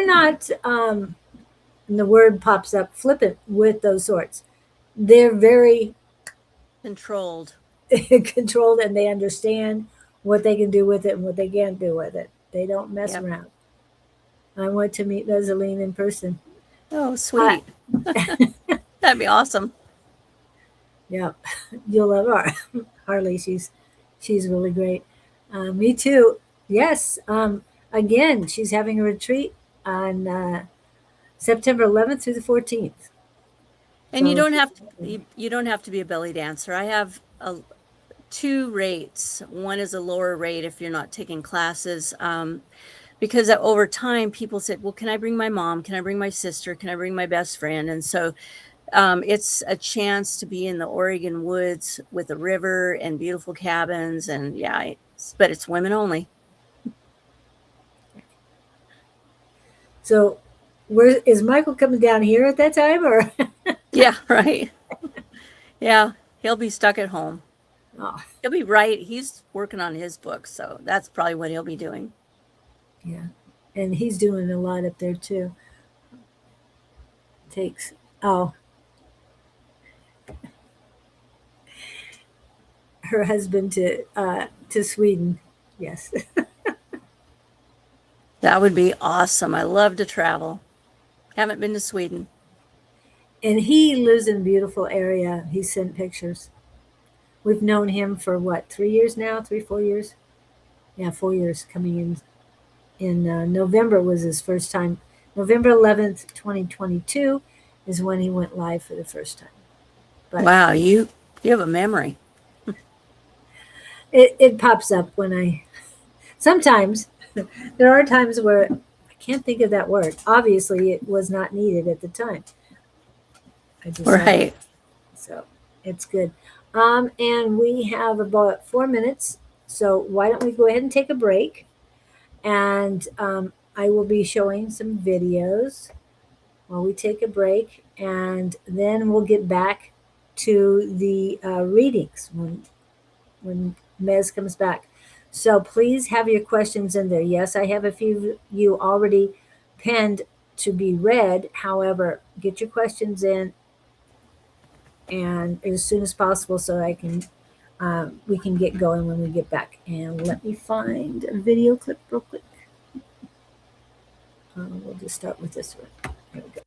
not and the word pops up flippant with those swords. They're very Controlled. controlled, and they understand what they can do with it and what they can't do with it. They don't mess Yep. around. I went to meet Mezdulene in person. Oh, sweet. That'd be awesome. Yeah, you'll love Harley. She's really great. Me too. Yes. Again, she's having a retreat on September 11th through the 14th. And you So don't have to you don't have to be a belly dancer. I have two rates. One is a lower rate if you're not taking classes. Because over time, people said, well, can I bring my mom? Can I bring my sister? Can I bring my best friend? And so it's a chance to be in the Oregon woods with a river and beautiful cabins. And yeah, but it's women only. So, where is Michael coming down here at that time, or? Yeah, right. Yeah, he'll be stuck at home. Oh, He'll be right. He's working on his book, so that's probably what he'll be doing. yeah, and he's doing a lot up there too. Takes her husband to Sweden. Yes, That would be awesome. I love to travel. Haven't been to Sweden. and he lives in a beautiful area. He sent pictures. We've known him for what, 3 years now? 3, 4 years? Yeah, 4 years. Coming in November was his first time. November 11th, 2022 is when he went live for the first time. But Wow, you have a memory. it pops up when I sometimes there are times where I can't think of that word. Obviously, it was not needed at the time. I just Right. so it's good. And we have about 4 minutes, so why don't we go ahead and take a break? And I will be showing some videos while we take a break, and then we'll get back to the readings when Mez comes back. So please have your questions in there. Yes, I have a few of you already penned to be read. However, get your questions in and as soon as possible so I can we can get going when we get back. And let me find a video clip real quick. We'll just start with this one. There we go.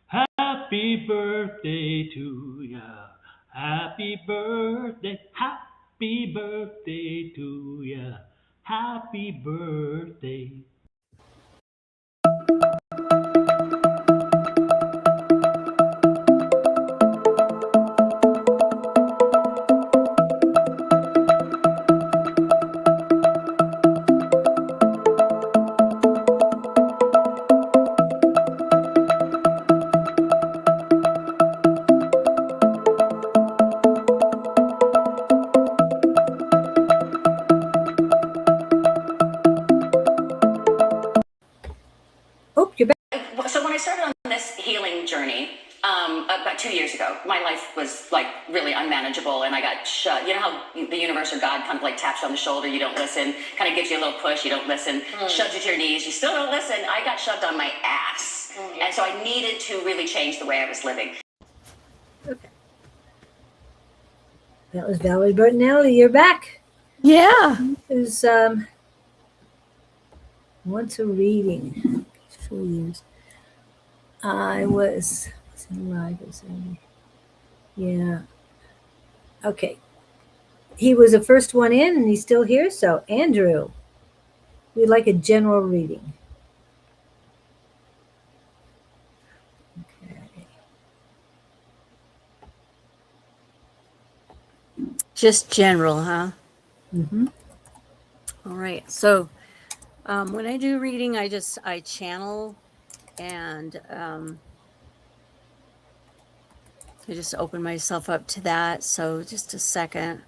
Happy birthday to ya. Happy birthday. Happy birthday to ya. Happy birthday. Oh, you're back. So when I started on this healing journey about 2 years ago, my life was like really unmanageable, and I got shut. You know how the universe or God kind of like taps you on the shoulder, you don't listen, kind of gives you a little push, you don't listen, shoves you to your knees, you still don't listen. I got shoved on my ass, and so I needed to really change the way I was living. Okay. That was Valerie Bertinelli. You're back. Yeah. Who's wants a reading? 4 years. I was live. Yeah. Okay. He was the first one in, and he's still here. So Andrew, we'd like a general reading. Okay. Just general, huh? Mm-hmm. All right. So when I do reading, I channel, and I just open myself up to that. So just a second.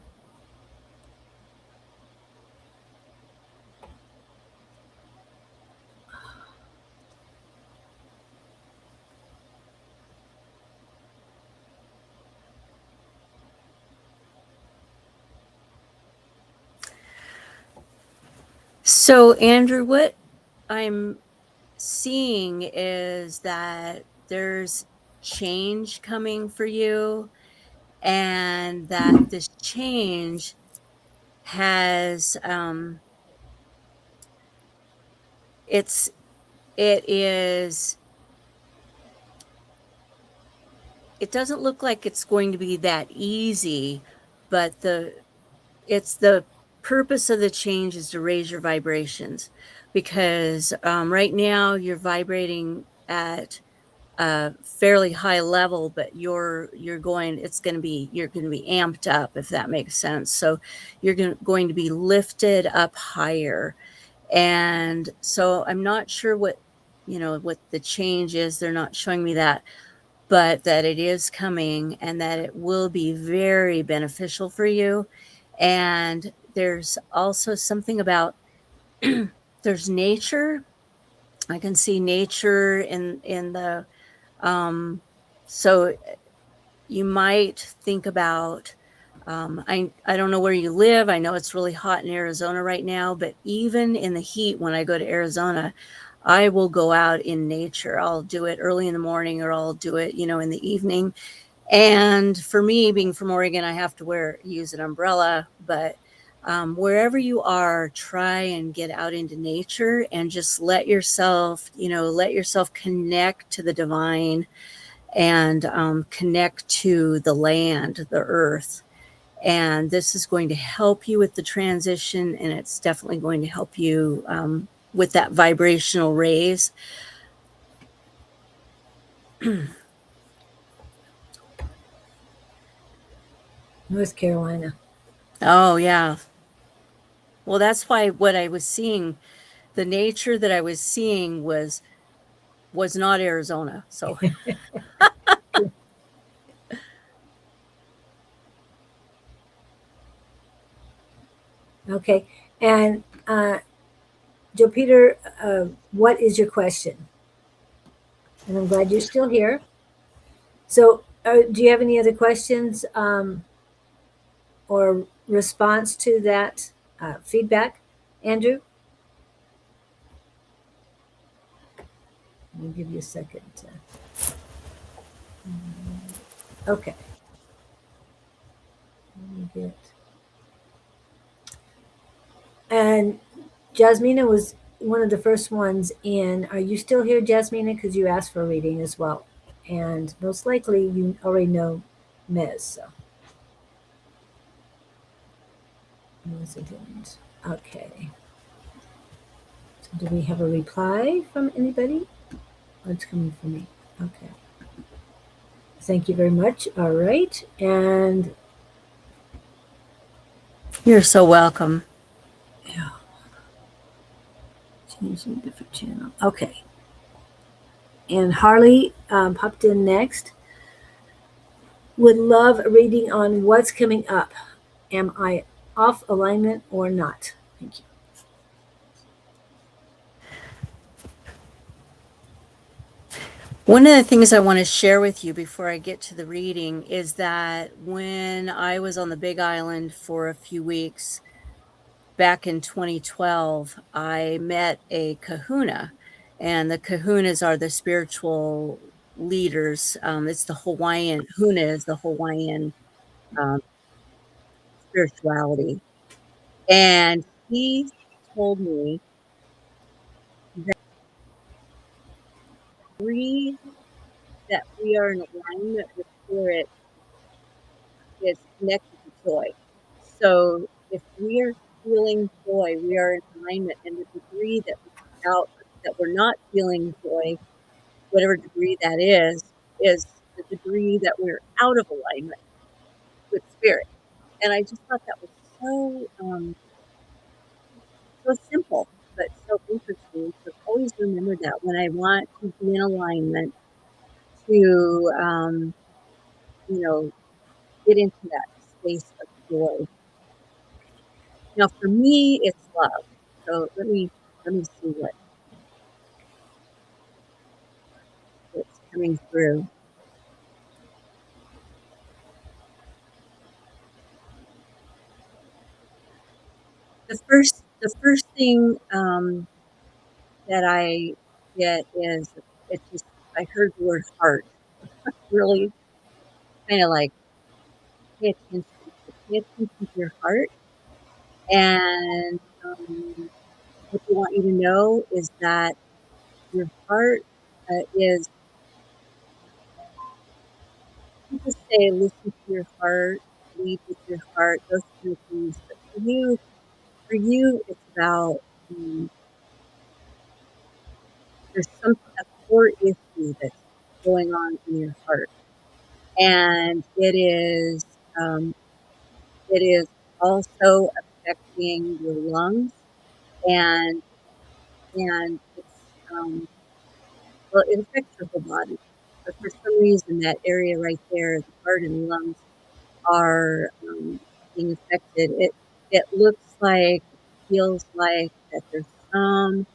So, Andrew, what I'm seeing is that there's change coming for you, and that this change has it is it doesn't look like it's going to be that easy, but it's the purpose of the change is to raise your vibrations, because right now you're vibrating at a fairly high level, but you're going you're going to be amped up, if that makes sense. So you're going to be lifted up higher. And so I'm not sure what what the change is. They're not showing me that, but that it is coming, and that it will be very beneficial for you. And there's also something about there's nature. I can see nature in the so you might think about I don't know where you live. I know it's really hot in Arizona right now, but even in the heat, when I go to Arizona, I will go out in nature. I'll do it early in the morning, or I'll do it, in the evening. And for me, being from Oregon, I have to use an umbrella, but wherever you are, try and get out into nature and just let yourself connect to the divine, and connect to the land, the earth. And this is going to help you with the transition, and it's definitely going to help you with that vibrational raise. North Carolina. Oh, yeah. Well, that's why what I was seeing, the nature that I was seeing was not Arizona. So Okay. And Joe Peter, what is your question? And I'm glad you're still here. So, do you have any other questions or response to that feedback, Andrew? Let me give you a second. Okay. Let me get. And Jasmina was one of the first ones in. Are you still here, Jasmina? Because you asked for a reading as well. And most likely you already know Mez. So. Resident. Okay. So do we have a reply from anybody? Oh, it's coming from me. Okay. Thank you very much. All right. And you're so welcome. yeah. Changing different channel. Okay. And Harley popped in next. Would love a reading on what's coming up. Am I off alignment or not? Thank you. One of the things I want to share with you before I get to the reading is that when I was on the Big Island for a few weeks back in 2012, I met a kahuna, and the kahunas are the spiritual leaders. It's the Hawaiian, Huna is the Hawaiian um, spirituality. And he told me that we that we are in alignment with spirit is connected to joy. So if we are feeling joy, we are in alignment, and the degree that we're not feeling joy, whatever degree that is the degree that we're out of alignment with spirit. And I just thought that was so so simple, but so interesting. So always remember that when I want to be in alignment to, you know, get into that space of joy. Now, for me, it's love. So let me see what's coming through. The first thing that I get is it just I heard the word heart. Really kind of like pay attention. So pay attention to your heart, and what they want you to know is that your heart is. People say listen to your heart, lead with your heart, those kind of things. But for you, it's about there's a core issue that's going on in your heart, and um, it is also affecting your lungs, and it's well, it affects your whole body. But for some reason, that area right there, the heart and lungs, are being affected. It looks like, it feels like that there's some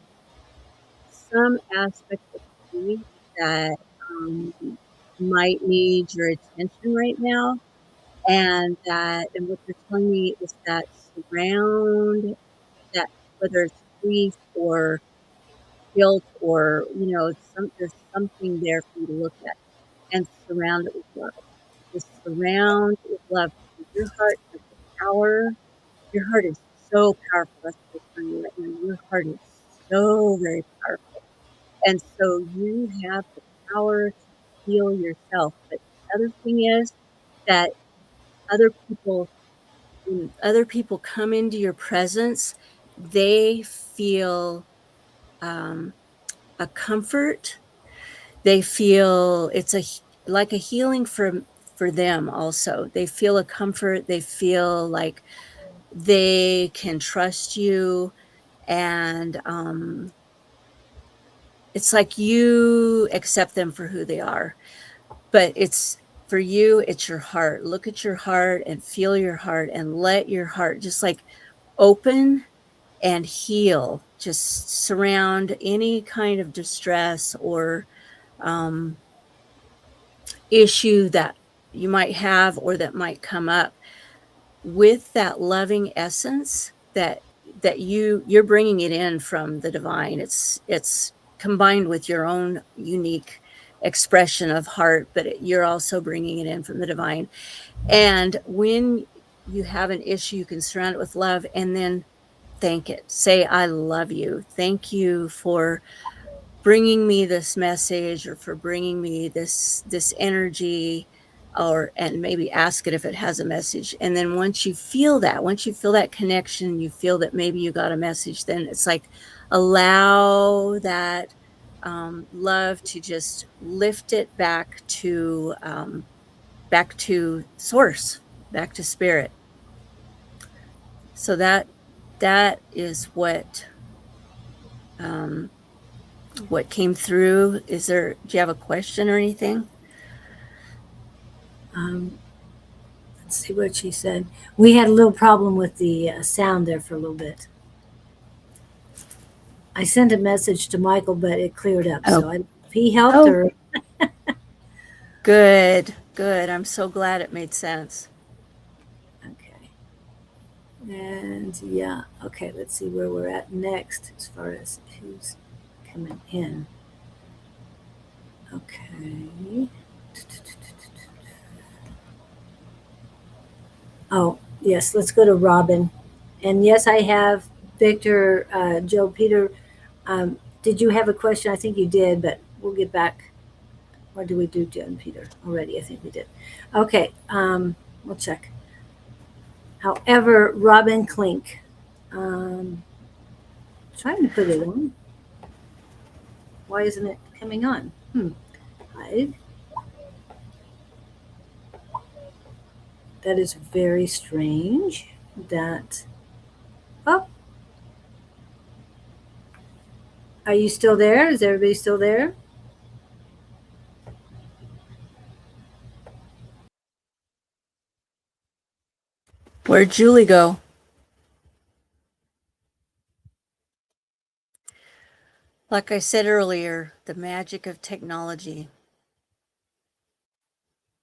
aspect of grief that um, might need your attention right now, and what they're telling me is that surround that, whether it's grief or guilt or there's something there for you to look at and surround it with love. Just surround it with love, because your heart has the power. Your heart is so powerful. That's what I'm telling you right now. Your heart is so very powerful. And so you have the power to heal yourself. But the other thing is that other people, when other people come into your presence, they feel a comfort. They feel it's like a healing for them also. They feel a comfort. They feel like they can trust you, and it's like you accept them for who they are. But it's for you, it's your heart. Look at your heart and feel your heart and let your heart just like open and heal. Just surround any kind of distress or um, issue that you might have or that might come up with that loving essence that you're bringing it in from the divine. It's combined with your own unique expression of heart, but you're also bringing it in from the divine. And when you have an issue, you can surround it with love and then thank it. Say, I love you. Thank you for bringing me this message, or for bringing me this energy, and maybe ask it if it has a message. And then once you feel that connection, you feel that maybe you got a message, then it's like allow that love to just lift it back to source, back to spirit. So that is what came through. Do you have a question or anything? Let's see what she said. We had a little problem with the sound there for a little bit. I sent a message to Michael, but it cleared up. Oh. So if he helped Oh. her. Good. I'm so glad it made sense. Okay. And yeah, okay, let's see where we're at next as far as who's coming in. Okay. Oh, yes, let's go to Robin. And yes, I have Victor, Joe, Peter. Did you have a question? I think you did, but we'll get back. Or do we do Joe and Peter already? I think we did. Okay, we'll check. However, Robin Klink. Trying to put it on. Why isn't it coming on? Hide. That is very strange. that. Oh, are you still there? Is everybody still there? Where'd Julie go? Like I said earlier, the magic of technology.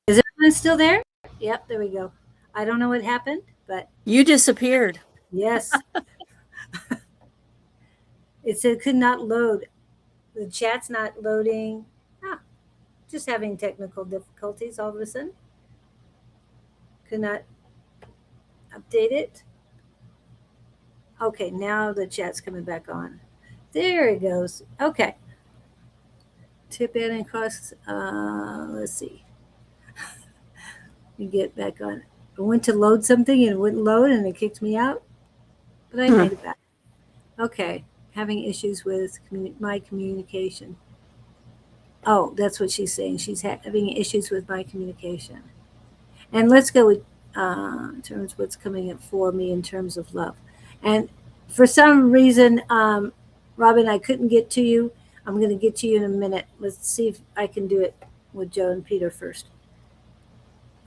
Is everyone still there? Yep, there we go. I don't know what happened, but You disappeared. yes. It said could not load. The chat's not loading. Ah, just having technical difficulties all of a sudden. Could not update it. Okay, now the chat's coming back on. There it goes. Okay. Tip adding costs. Let's see. You get back on. I went to load something and it wouldn't load and it kicked me out, but I made it back. Okay. Having issues with my communication. Oh, that's what she's saying. She's having issues with my communication. And let's go with in terms of what's coming up for me in terms of love. And for some reason, Robin, I couldn't get to you. I'm going to get to you in a minute. Let's see if I can do it with Joe and Peter first.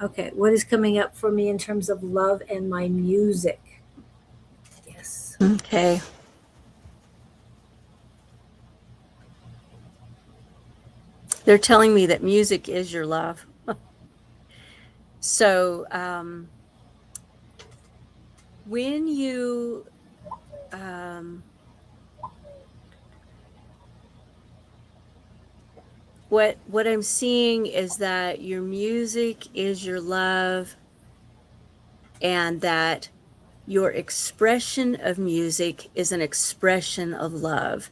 Okay, what is coming up for me in terms of love and my music? Yes. Okay. They're telling me that music is your love. So when you what I'm seeing is that your music is your love, and that your expression of music is an expression of love.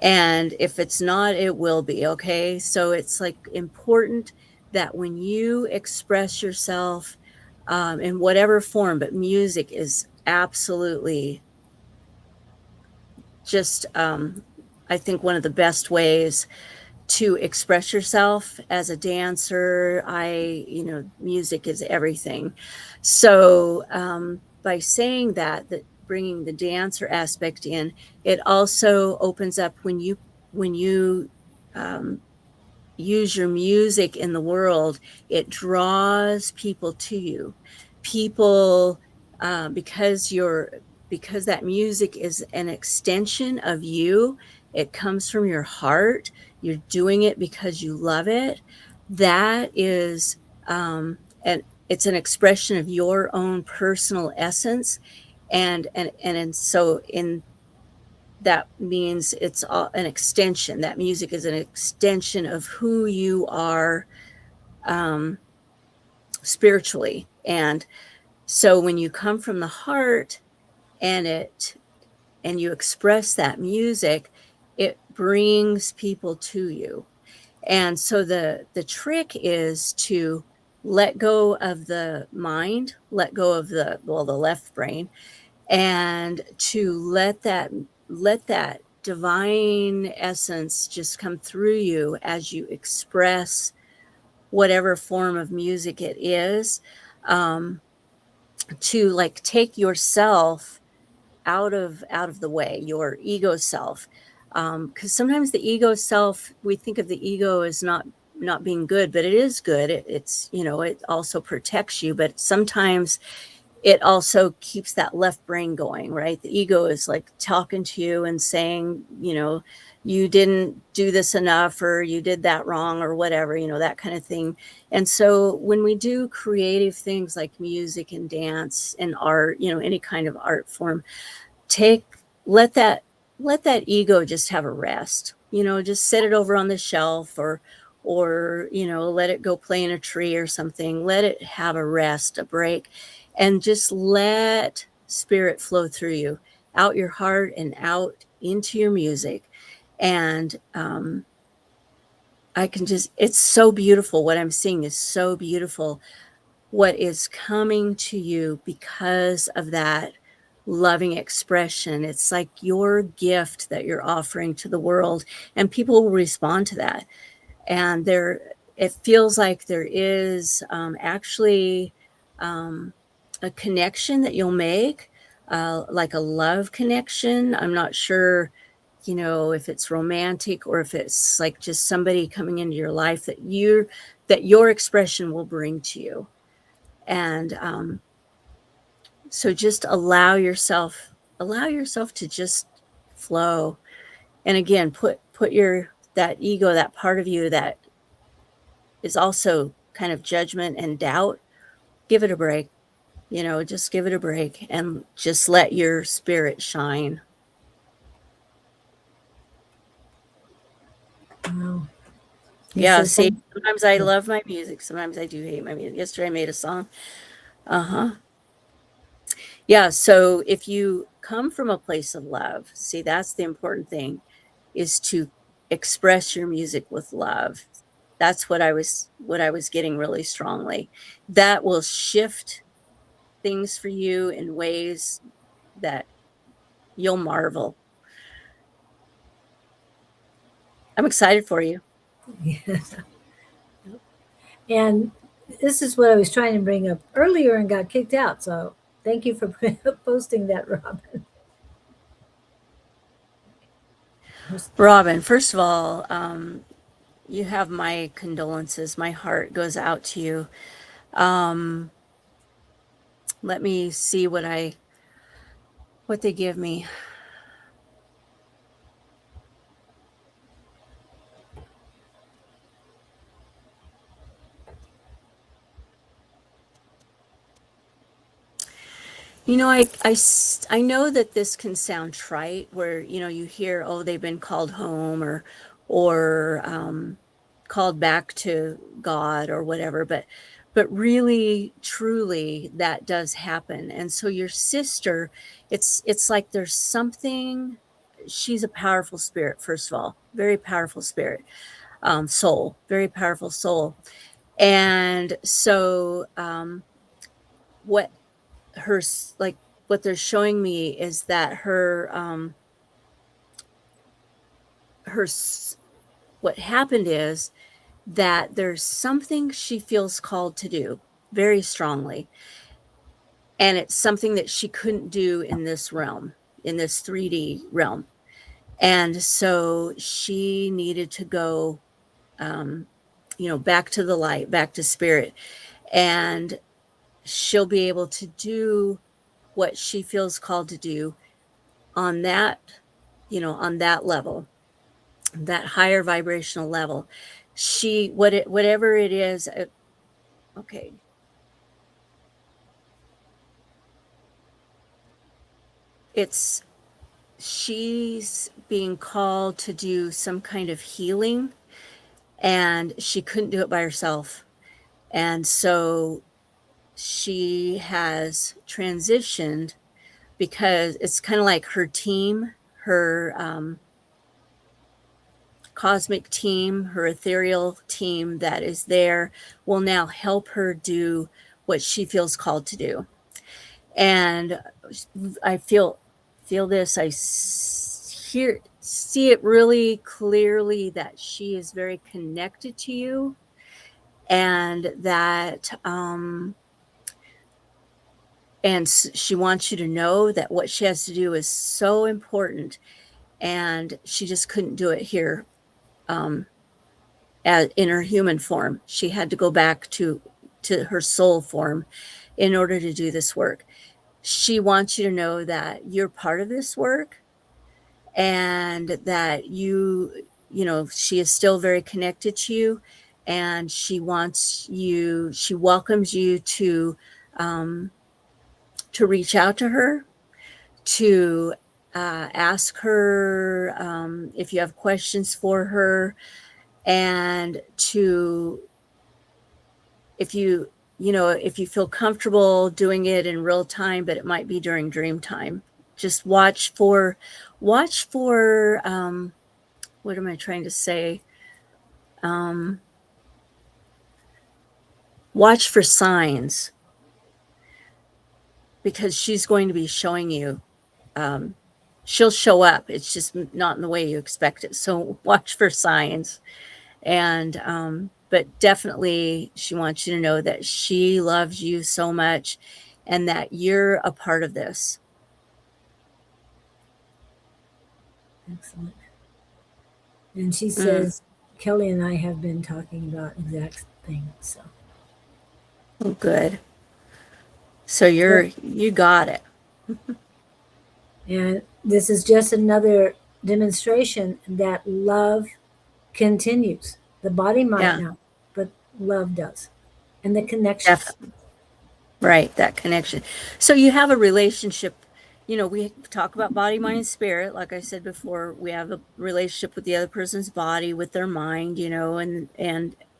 And if it's not, it will be. Okay, so it's like important that when you express yourself in whatever form, but music is absolutely just I think one of the best ways to express yourself as a dancer. Music is everything. So by saying that bringing the dancer aspect in, it also opens up when you use your music in the world, it draws people to you. People, because that music is an extension of you, it comes from your heart, you're doing it because you love it. That is, and it's an expression of your own personal essence. And so in that means it's an extension. That music is an extension of who you are spiritually. And so when you come from the heart and you express that music, it brings people to you. And so the trick is to let go of the mind, let go of the left brain, and to let that divine essence just come through you as you express whatever form of music it is, to like take yourself out of the way, your ego self, because sometimes the ego self, we think of the ego as not being good, but it is good. It's it also protects you, but sometimes it also keeps that left brain going, right? The ego is like talking to you and saying, you didn't do this enough, or you did that wrong, or whatever, that kind of thing. And so when we do creative things like music and dance and art, any kind of art form, let that ego just have a rest, just set it over on the shelf, or let it go play in a tree or something. Let it have a rest, a break, and just let spirit flow through you, out your heart and out into your music. And it's so beautiful. What I'm seeing is so beautiful. What is coming to you because of that loving expression. It's like your gift that you're offering to the world, and people will respond to that. And it feels like there is actually a connection that you'll make, like a love connection. I'm not sure, you know, if it's romantic or if it's like just somebody coming into your life that your expression will bring to you. And so just allow yourself to just flow. And again, put that ego, that part of you that is also kind of judgment and doubt, give it a break. You know, just give it a break and just let your spirit shine. Wow. Yeah, see, sometimes I love my music. Sometimes I do hate my music. Yesterday I made a song. Yeah, so if you come from a place of love, see, that's the important thing, is to express your music with love. That's what I was getting really strongly. That will shift things for you in ways that you'll marvel. I'm excited for you. Yeah. And this is what I was trying to bring up earlier and got kicked out. So thank you for posting that, Robin. Robin, first of all, you have my condolences. My heart goes out to you. Let me see what they give me. You know, I know that this can sound trite where, you know, you hear, oh, they've been called home or called back to God or whatever, but really, truly, that does happen. And so your sister, it's like there's something, she's a powerful spirit, first of all, very powerful spirit, soul, very powerful soul. And so what her, like, what they're showing me is that what happened is that there's something she feels called to do very strongly, and it's something that she couldn't do in this realm, in this 3D realm. And so she needed to go you know, back to the light, back to spirit, and she'll be able to do what she feels called to do on that, you know, on that level, that higher vibrational level. Whatever it is, okay. She's being called to do some kind of healing, and she couldn't do it by herself. And so she has transitioned because it's kind of like her team, her cosmic team, her ethereal team that is there will now help her do what she feels called to do. And I feel this, I see it really clearly that she is very connected to you, and that and she wants you to know that what she has to do is so important, and she just couldn't do it here in her human form. She had to go back to her soul form in order to do this work. She wants you to know that you're part of this work, and that you know, she is still very connected to you, and she welcomes you to reach out to her, to ask her if you have questions for her, and to, if you feel comfortable doing it in real time, but it might be during dream time, just watch for what am I trying to say? Watch for signs, because she's going to be showing you. She'll show up. It's just not in the way you expect it. So watch for signs. And but definitely she wants you to know that she loves you so much, and that you're a part of this. Excellent. And she says, Kelly and I have been talking about exact things. So Oh, good. So you got it. And this is just another demonstration that love continues. The body might Yeah. not, but love does. And the connection. Definitely. Right, that connection. So you have a relationship, we talk about body, mind, and spirit. Like I said before, we have a relationship with the other person's body, with their mind,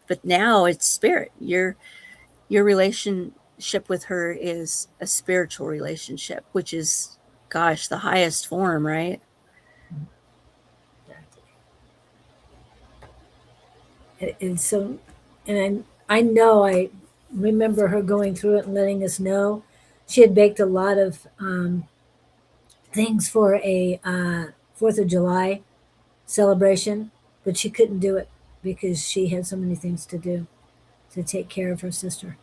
but now it's spirit. Your relationship with her is a spiritual relationship, which is, gosh, the highest form, right? And so, and I know I remember her going through it and letting us know. She had baked a lot of things for a 4th of July celebration, but she couldn't do it because she had so many things to do to take care of her sister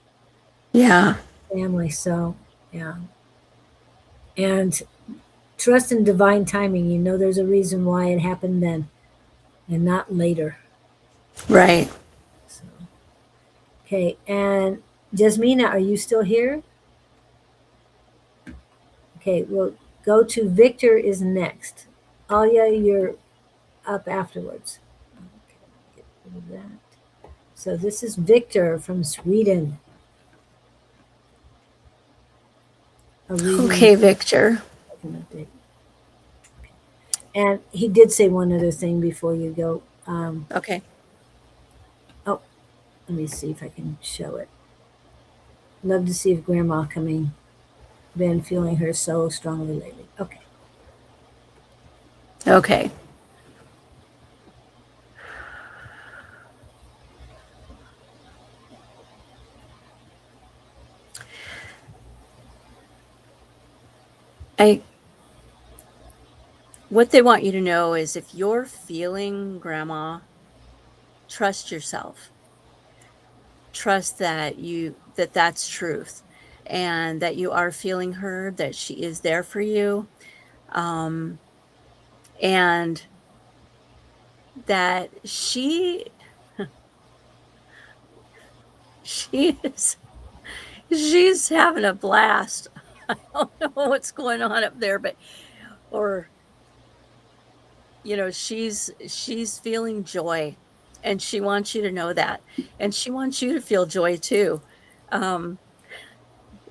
Yeah. family. So, yeah. And trust in divine timing. There's a reason why it happened then and not later. Right. So, okay. And Jasmina, are you still here? Okay, we'll go to Victor is next. Alia, you're up afterwards. Okay, get rid of that. So this is Victor from Sweden. Okay, Victor. And he did say one other thing before you go. Okay. Oh, let me see if I can show it. Love to see if Grandma coming. Been feeling her so strongly lately. Okay. Okay. What they want you to know is, if you're feeling Grandma, trust yourself. Trust that that's truth, and that you are feeling her, that she is there for you. And that she's having a blast. I don't know what's going on up there, she's feeling joy, and she wants you to know that, and she wants you to feel joy too.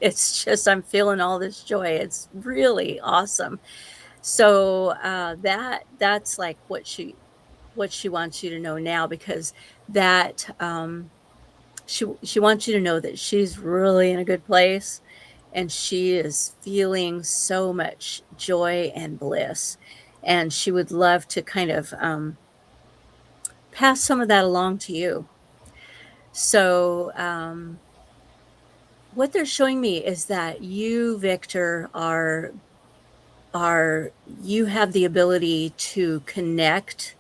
It's just, I'm feeling all this joy. It's really awesome. So that's like what she wants you to know now, because that she wants you to know that she's really in a good place, and she is feeling so much joy and bliss, and she would love to kind of pass some of that along to you. So what they're showing me is that you, Victor, you have the ability to connect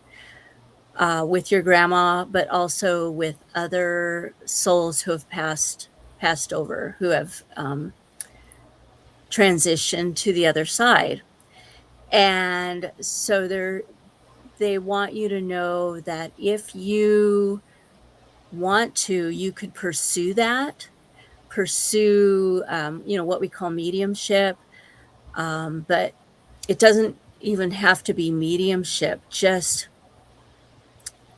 with your grandma, but also with other souls who have passed over, who have transitioned to the other side. And so they want you to know that if you want to, you could pursue what we call mediumship. But it doesn't even have to be mediumship. Just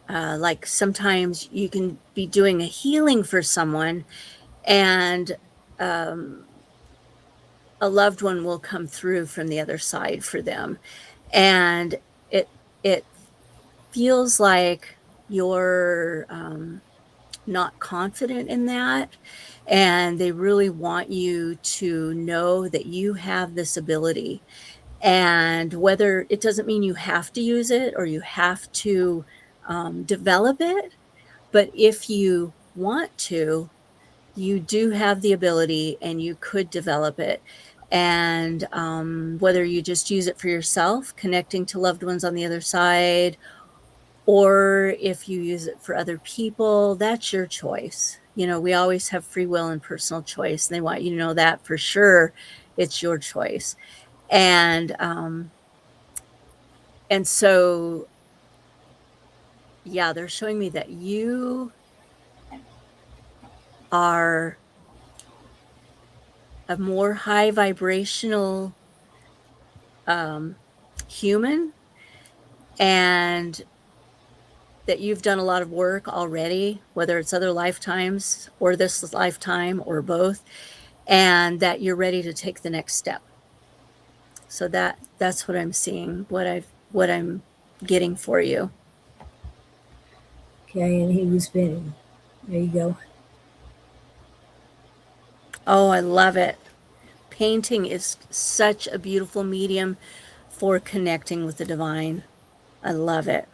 like sometimes you can be doing a healing for someone, and a loved one will come through from the other side for them, and it feels like you're not confident in that, and they really want you to know that you have this ability. And whether it doesn't mean you have to use it or you have to develop it, but if you want to, you do have the ability, and you could develop it. And whether you just use it for yourself, connecting to loved ones on the other side, or if you use it for other people, that's your choice. we always have free will and personal choice, and they want you to know that for sure it's your choice. And so, yeah, they're showing me that you are a more high vibrational human, and that you've done a lot of work already, whether it's other lifetimes or this lifetime or both, and that you're ready to take the next step. So that's what I'm seeing, what I'm getting for you. Okay, and he was spinning. There you go. Oh, I love it. Painting is such a beautiful medium for connecting with the divine. I love it.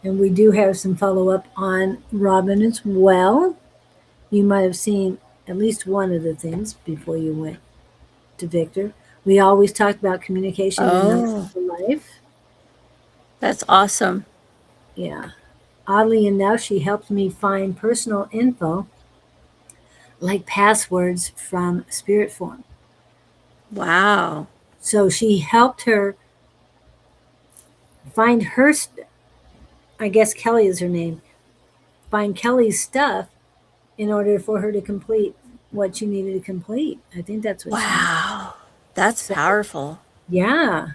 And we do have some follow up on Robin as well. You might have seen at least one of the things before you went to Victor. We always talked about communication in Oh, the life. that's awesome. Yeah. Oddly enough, she helped me find personal info like passwords from spirit form. Wow. So she helped her find her, I guess Kelly is her name, find Kelly's stuff in order for her to complete what she needed to complete. I think that's what she needed. Wow. That's So, powerful. yeah,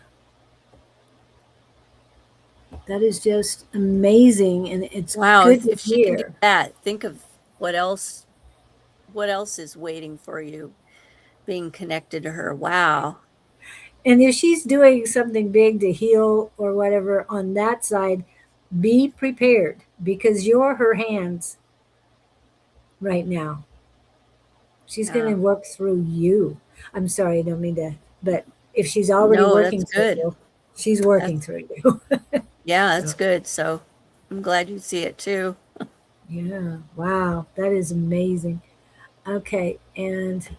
that is just amazing. And it's Wow. good to If she can do hear. that, think of what else is waiting for you being connected to her. Wow. And if she's doing something big to heal or whatever on that side, be prepared because you're her hands right now. She's going to Yeah. work through you. I'm sorry, I don't mean to, but if she's already No, that's working through good. you, she's working That's through you. Yeah, that's So, good. So I'm glad you see it too. yeah, wow, that is amazing. Okay, and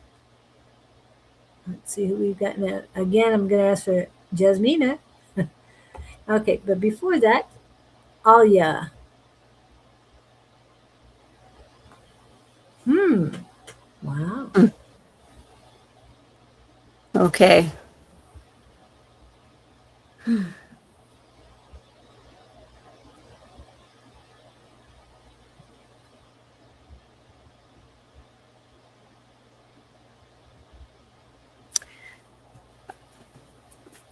let's see who we've got now. Again, I'm going to ask for Jasmina. Okay, but before that, Alia. Hmm. Wow. Okay.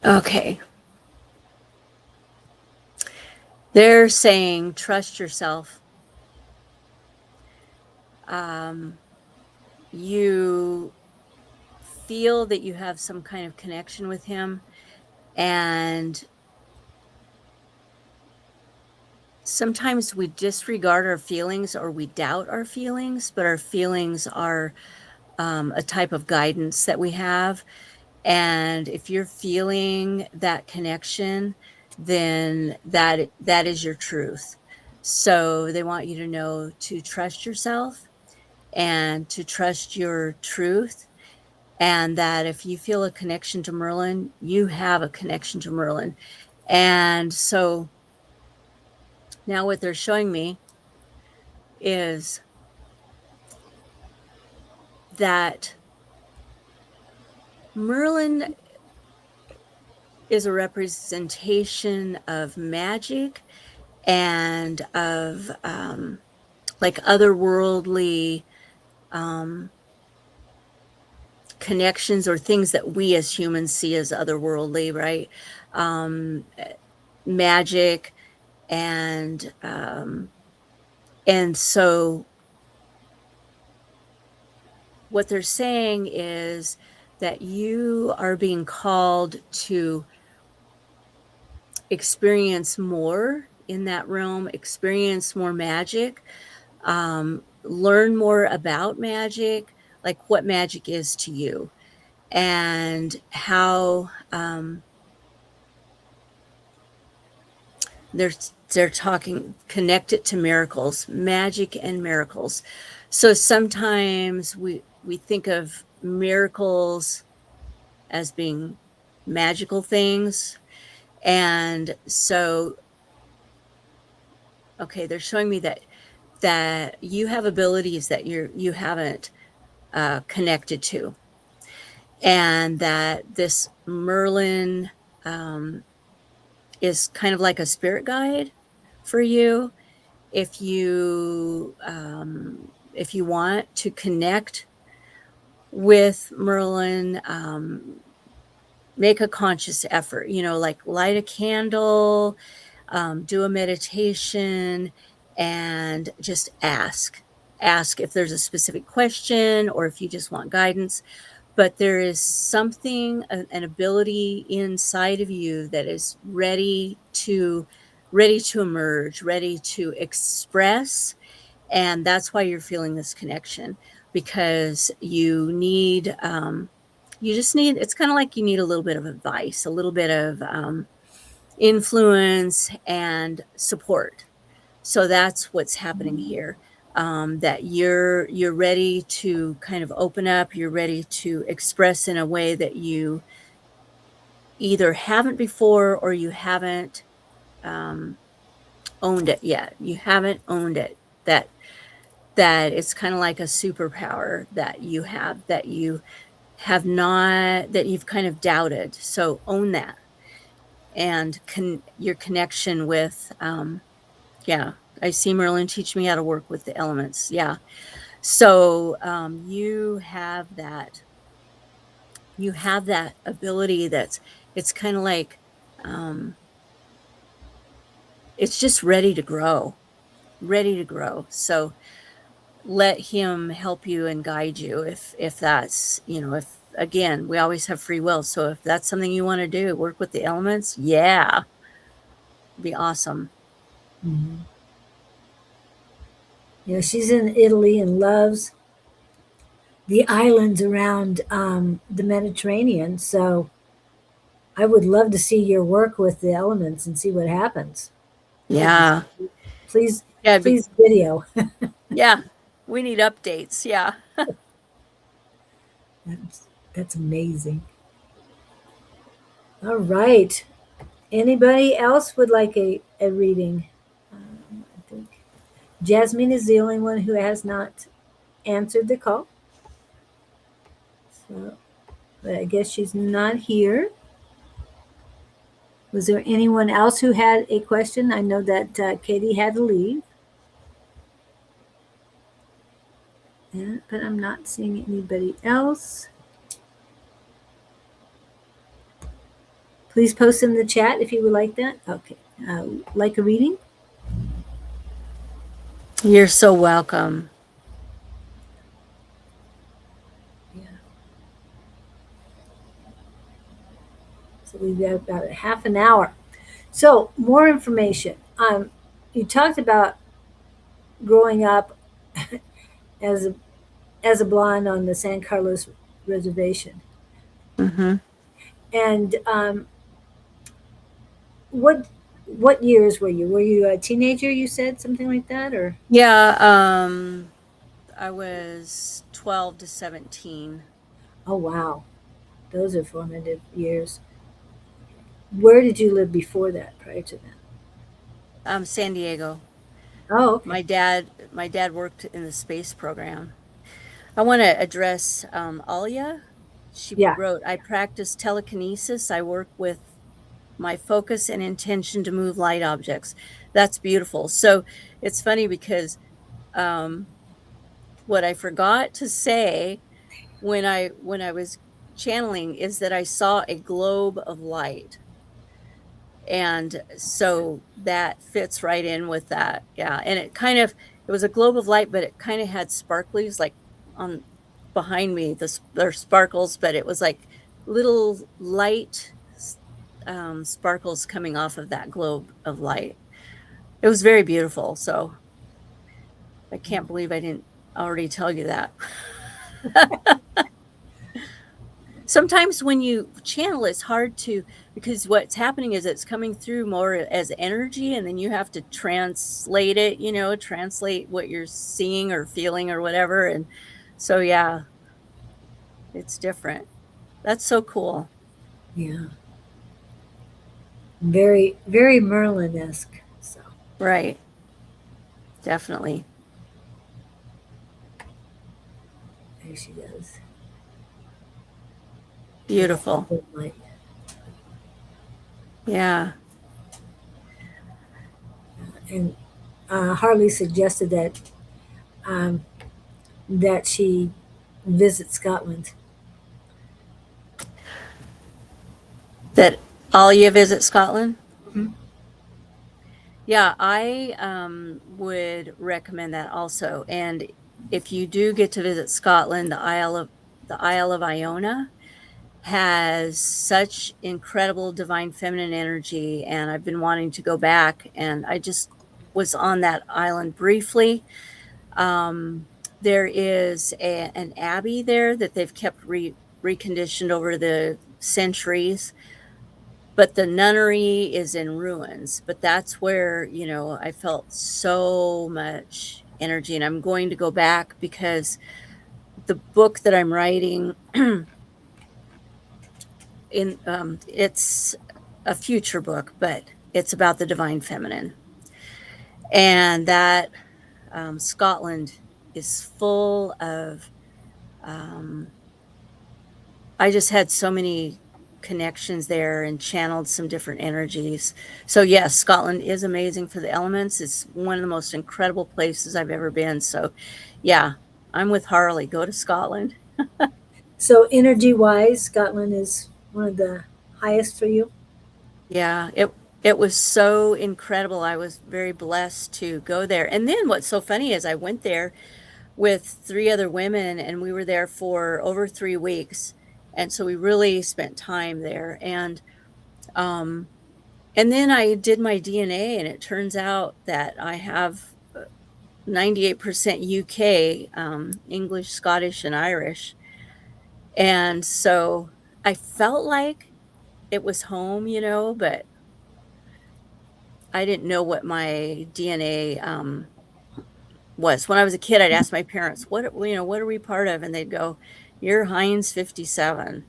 Okay. They're saying trust yourself. You feel that you have some kind of connection with him, and sometimes we disregard our feelings or we doubt our feelings, but our feelings are a type of guidance that we have. And if you're feeling that connection, then that is your truth. So they want you to know to trust yourself and to trust your truth, and that if you feel a connection to Merlin, you have a connection to Merlin. And so now what they're showing me is that Merlin is a representation of magic and of like otherworldly connections or things that we as humans see as otherworldly, right? Magic and so what they're saying is that you are being called to experience more in that realm, experience more magic, learn more about magic, like what magic is to you, and how they're talking connect it to miracles, magic and miracles. So sometimes we think of miracles as being magical things, and so okay, they're showing me that that you have abilities that you haven't connected to, and that this Merlin is kind of like a spirit guide for you. If you want to connect with Merlin, make a conscious effort, like light a candle, do a meditation, and just ask if there's a specific question or if you just want guidance. But there is something, an ability inside of you that is ready to emerge, ready to express. And that's why you're feeling this connection, because you need, it's kind of like you need a little bit of advice, a little bit of influence and support. So that's what's happening here. That you're ready to kind of open up, you're ready to express in a way that you either haven't before or you haven't owned it yet. You haven't owned it. That it's kind of like a superpower that you have not, that you've kind of doubted. So own that. And your connection with, I see Merlin teach me how to work with the elements. Yeah. So you have that ability it's kind of like, it's just ready to grow. So let him help you and guide you if that's, if, again, we always have free will. So if that's something you want to do, work with the elements, it'd be awesome. Mm-hmm. She's in Italy and loves the islands around the Mediterranean. So I would love to see your work with the elements and see what happens. Yeah. Please video. Yeah. We need updates. Yeah. That's amazing. All right. Anybody else would like a reading? I think Jasmine is the only one who has not answered the call. So, but I guess she's not here. Was there anyone else who had a question? I know that Katie had to leave. Yeah, but I'm not seeing anybody else. Please post in the chat if you would like that. Okay. Like a reading? You're so welcome. Yeah. So we've got about a half an hour. So more information. You talked about growing up as a blonde on the San Carlos reservation. Mm-hmm. And what years were you? Were you a teenager? You said something like that, or? Yeah. I was 12 to 17. Oh wow, those are formative years. Where did you live before that? Prior to that? San Diego. Oh, okay. My dad worked in the space program. I want to address Alia. She wrote, I practice telekinesis. I work with my focus and intention to move light objects. That's beautiful. So it's funny because what I forgot to say when I was channeling is that I saw a globe of light. And so that fits right in with that. Yeah. And it was a globe of light, but it kind of had sparklies like on behind me. There's sparkles, but it was like little light sparkles coming off of that globe of light. It was very beautiful. So I can't believe I didn't already tell you that. Sometimes when you channel, it's hard to, because what's happening is it's coming through more as energy, and then you have to translate it, translate what you're seeing or feeling or whatever. And so, yeah, it's different. That's so cool. Yeah. Very, very Merlin-esque. So. Right. Definitely. There she goes. Beautiful. Good light. Yeah. And Harley suggested that she visit Scotland. That Alia visit Scotland? Mhm. Yeah, I would recommend that also. And if you do get to visit Scotland, the Isle of Iona has such incredible divine feminine energy, and I've been wanting to go back, and I just was on that island briefly. There is an abbey there that they've kept reconditioned over the centuries, but the nunnery is in ruins. But that's where, I felt so much energy, and I'm going to go back because the book that I'm writing it's a future book, but it's about the divine feminine, and that Scotland is full of. I just had so many connections there and channeled some different energies. So yes, Scotland is amazing for the elements. It's one of the most incredible places I've ever been. So yeah, I'm with Harley. Go to Scotland. So energy wise, Scotland is one of the highest for you. Yeah, it was so incredible. I was very blessed to go there. And then what's so funny is I went there with 3 other women, and we were there for over 3 weeks. And so we really spent time there. And then I did my DNA, and it turns out that I have 98% UK, English, Scottish, and Irish. And so I felt like it was home, but I didn't know what my DNA was. When I was a kid, I'd ask my parents, what are we part of? And they'd go, you're Heinz 57.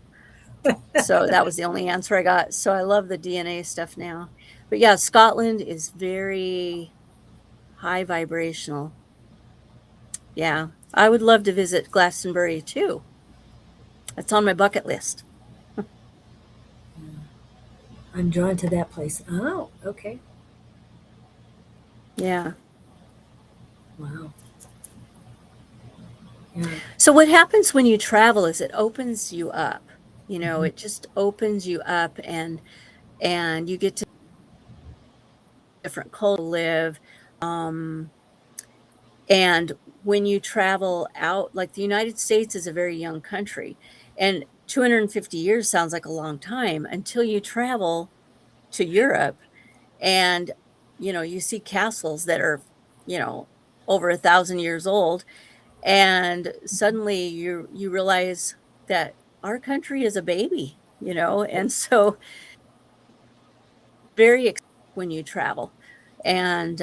So that was the only answer I got. So I love the DNA stuff now. But yeah, Scotland is very high vibrational. Yeah. I would love to visit Glastonbury too. That's on my bucket list. I'm drawn to that place. Oh, okay. Yeah. Wow. Yeah. So what happens when you travel is it opens you up. Mhm. It just opens you up, and you get to different culture live. And when you travel out, like the United States is a very young country, and 250 years sounds like a long time until you travel to Europe, and you see castles that are you know over 1,000 years old, and suddenly you realize that our country is a baby, and so very exciting when you travel. And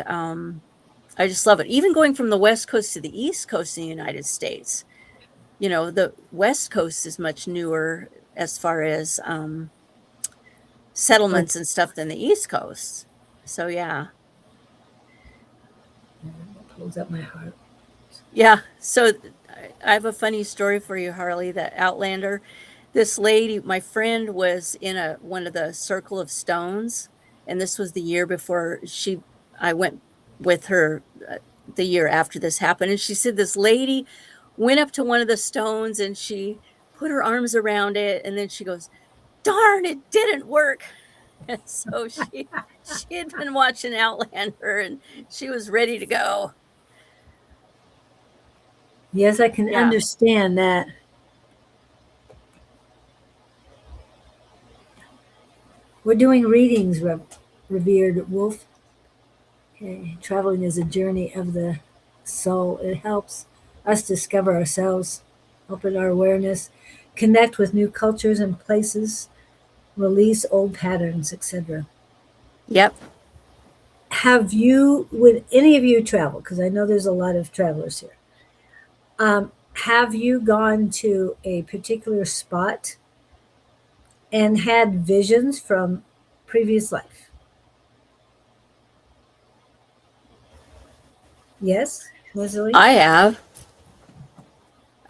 I just love it. Even going from the West Coast to the East Coast in the United States, the West Coast is much newer as far as Oh, settlements and stuff than the East Coast. So yeah. it pulls up my heart. Yeah. So I have a funny story for you, Harley, that Outlander. This lady, my friend, was in one of the Circle of Stones, and this was the year before I went with her the year after this happened. And she said this lady went up to one of the stones and she put her arms around it, and then she goes, "Darn, it didn't work." And so she had been watching Outlander, and she was ready to go. Yes, I can Yeah. understand that. We're doing readings, revered Wolf. Okay. Traveling is a journey of the soul. It helps us discover ourselves, open our awareness, connect with new cultures and places, release old patterns, etc. Yep. Would any of you travel? Because I know there's a lot of travelers here. Have you gone to a particular spot and had visions from previous life? Yes, Leslie? I have.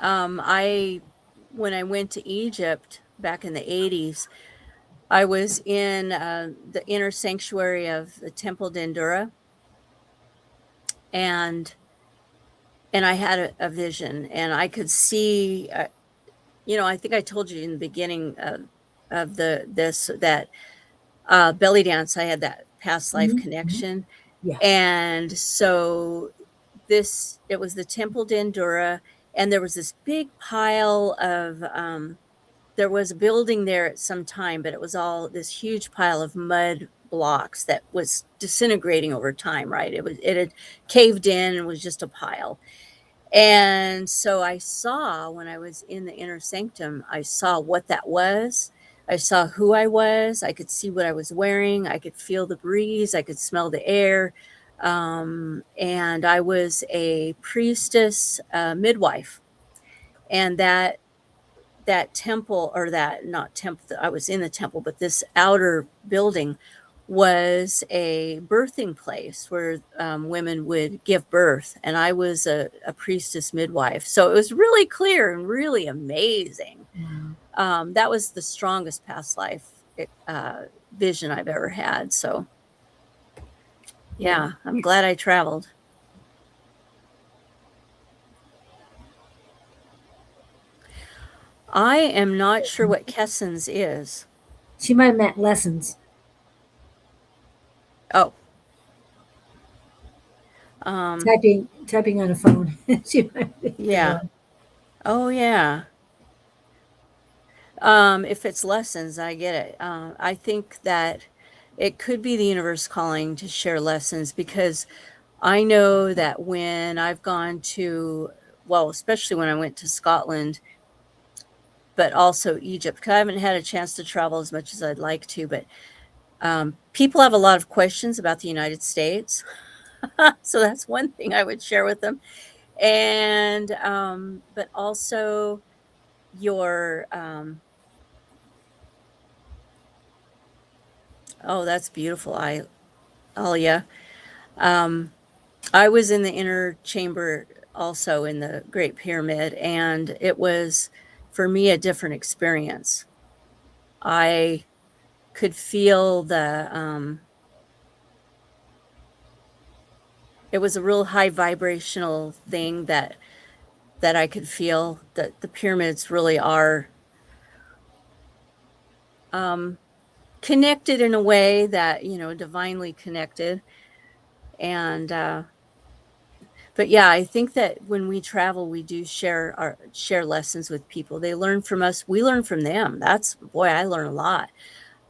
When I went to Egypt back in the 80s, I was in the inner sanctuary of the Temple d'Indura, and I had a vision, and I could see, I think I told you in the beginning of that belly dance, I had that past life connection. Yeah. And so it was the Temple d'Indura, and there was this big pile of, there was a building there at some time, but it was all this huge pile of mud blocks that was disintegrating over time, right? It had caved in and was just a pile. And so I saw, when I was in the inner sanctum, I saw what that was. I saw who I was. I could see what I was wearing. I could feel the breeze. I could smell the air. And I was a priestess, midwife. And that temple, or that, not temple, I was in the temple, but this outer building was a birthing place where women would give birth, and I was a priestess midwife. So it was really clear and really amazing. That was the strongest past life vision I've ever had. So yeah, I'm glad I traveled. I am not sure what Kessens is. She might have meant lessons. Oh. Typing on a phone. She might be Yeah. Oh, yeah. If it's lessons, I get it. I think that it could be the universe calling to share lessons, because I know that when I've gone to, well, especially when I went to Scotland, but also Egypt, because I haven't had a chance to travel as much as I'd like to, but people have a lot of questions about the United States. So that's one thing I would share with them. And, but also your, oh, that's beautiful, Alia. I was in the inner chamber also in the Great Pyramid, and it was, for me, a different experience. I could feel it was a real high vibrational thing that I could feel, that the pyramids really are connected in a way that, divinely connected. And but yeah, I think that when we travel, we do share lessons with people. They learn from us, we learn from them. I learn a lot.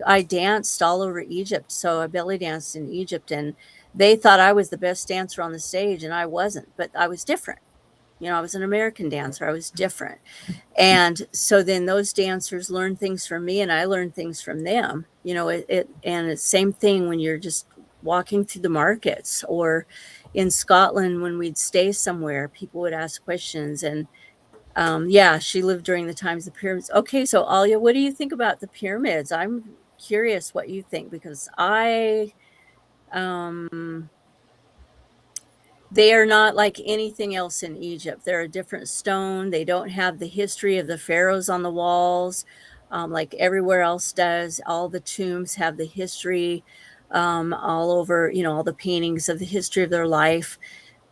I danced all over Egypt, so I belly danced in Egypt, and they thought I was the best dancer on the stage, and I wasn't, but I was different. I was an American dancer. I was different. And so then those dancers learn things from me, and I learn things from them. And it's same thing when you're just walking through the markets, or in Scotland when we'd stay somewhere, people would ask questions. And yeah, she lived during the times of the pyramids. Okay, so Alia, what do you think about the pyramids? I'm curious what you think, because they are not like anything else in Egypt. They're a different stone. They don't have the history of the pharaohs on the walls, like everywhere else does. All the tombs have the history all over, all the paintings of the history of their life.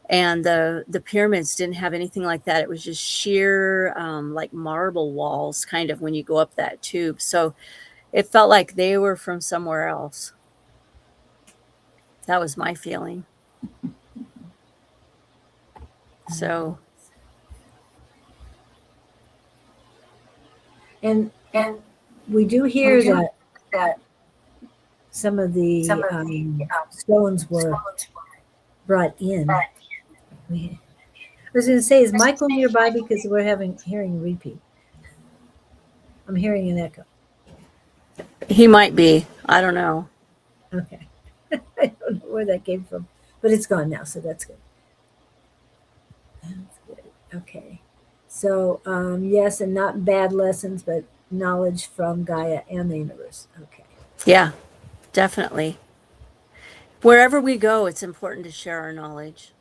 And the pyramids didn't have anything like that. It was just sheer like marble walls, kind of, when you go up that tube. So it felt like they were from somewhere else. That was my feeling. So, and we do hear that some of the stones were brought in. I was going to say, is Michael nearby, because we're hearing a repeat? I'm hearing an echo. he might be. I don't know. Okay. I don't know where that came from, but it's gone now, so that's good. That's good. Okay. So, yes, and not bad lessons, but knowledge from Gaia and the universe. Okay. Yeah, definitely. Wherever we go, it's important to share our knowledge.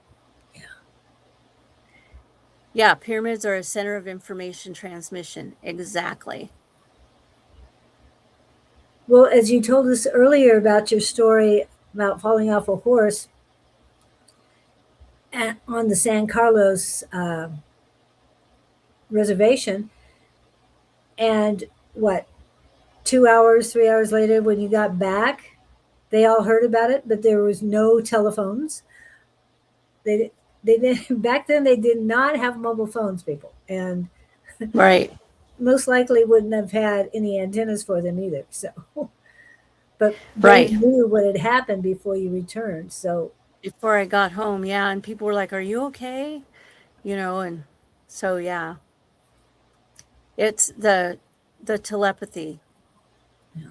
Yeah, pyramids are a center of information transmission. Exactly. Well, as you told us earlier about your story about falling off a horse on the San Carlos reservation, and what, 2 hours, 3 hours later, when you got back, they all heard about it, but there was no telephones. They did back then. They did not have mobile phones, people, and Right. most likely wouldn't have had any antennas for them either. So, but they Right. knew what had happened before you returned. So, Before I got home, yeah, and people were like, "Are you okay?" And so yeah, it's the telepathy. yeah.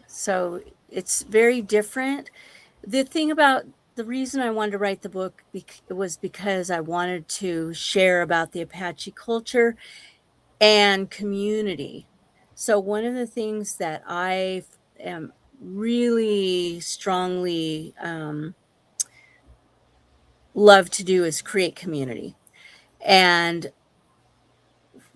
So it's very different. The thing about the reason I wanted to write the book was because I wanted to share about the Apache culture and community. So one of the things that I am really strongly love to do is create community. And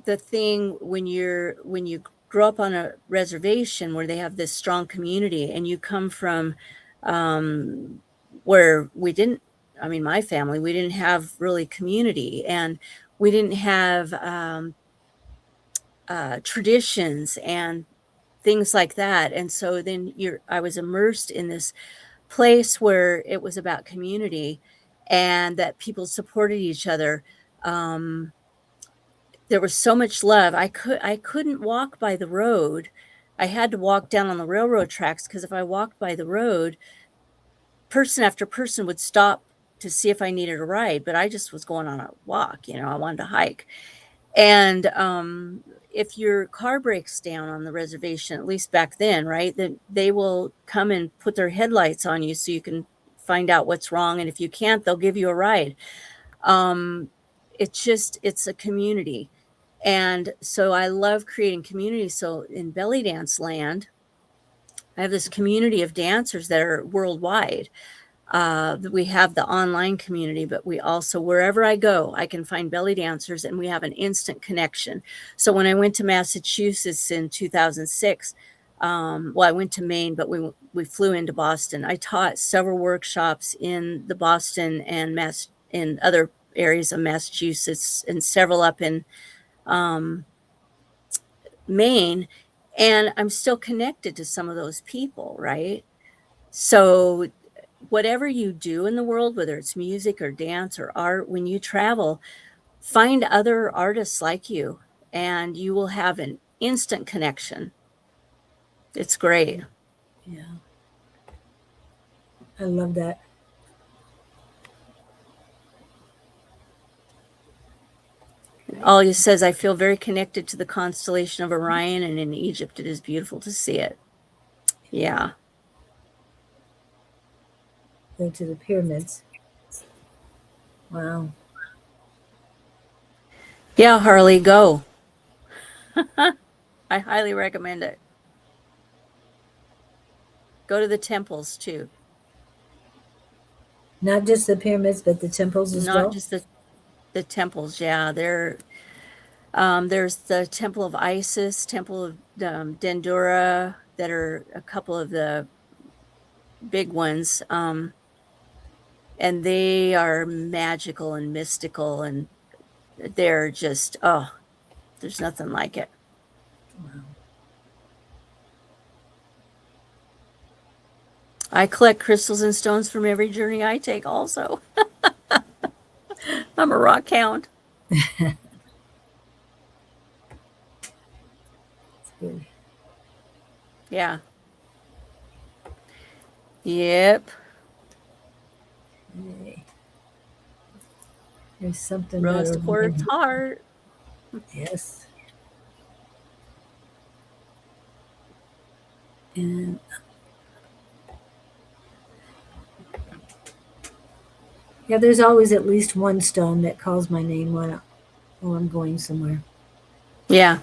the thing when you grow up on a reservation where they have this strong community, and you come from where we didn't, I mean, my family, we didn't have really community, and we didn't have traditions and things like that. And so then I was immersed in this place where it was about community and that people supported each other. um, there was so much love. I couldn't walk by the road. I had to walk down on the railroad tracks, because if I walked by the road, person after person would stop to see if I needed a ride, but I just was going on a walk, I wanted to hike. And if your car breaks down on the reservation, at least back then, right, then they will come and put their headlights on you so you can find out what's wrong. And if you can't, they'll give you a ride. Um, it's a community. And so I love creating community. So in belly dance land, I have this community of dancers that are worldwide. We have the online community, but we also, wherever I go, I can find belly dancers, and we have an instant connection. So when I went to Massachusetts in 2006, well, I went to Maine, but we flew into Boston. I taught several workshops in the Boston and in other areas of Massachusetts, and several up in Maine, and I'm still connected to some of those people, right? So whatever you do in the world, whether it's music or dance or art, when you travel, find other artists like you, and you will have an instant connection. It's great. Yeah, I love that. Alia says, I feel very connected to the constellation of Orion, and in Egypt it is beautiful to see it. Yeah. Go to the pyramids. Wow. Yeah, Harley, go. I highly recommend it. Go to the temples too. Not just the pyramids, but the temples as Not well. just the temples. Yeah, there's the Temple of Isis, Temple of Dendura, that are a couple of the big ones. And they are magical and mystical, and they're just, oh, there's nothing like it. Wow. I collect crystals and stones from every journey I take also. I'm a rock hound. That's good. Yeah. Yep. Yay. There's something Rose that quartz heart. yes. And yeah, there's always at least one stone that calls my name when I'm going somewhere. Yeah.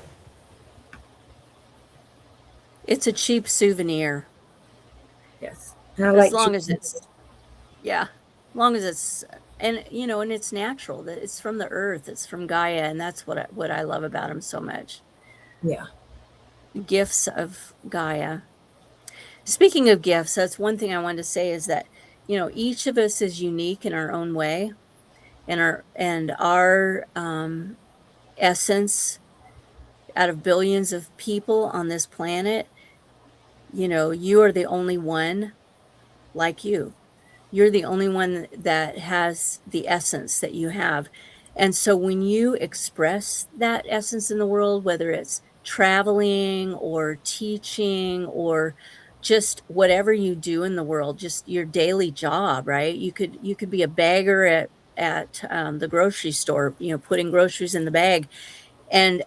It's a cheap souvenir. Yes. And I As like long cheap as it's, yeah, as long as it's and and it's natural, that it's from the earth, it's from Gaia, and that's what I love about them so much. Yeah. Gifts of Gaia. Speaking of gifts, that's one thing I wanted to say, is that each of us is unique in our own way, and our essence, out of billions of people on this planet, you are the only one like you. You're the only one that has the essence that you have. And so when you express that essence in the world, whether it's traveling or teaching or just whatever you do in the world, just your daily job, right? You could be a bagger at the grocery store, putting groceries in the bag, and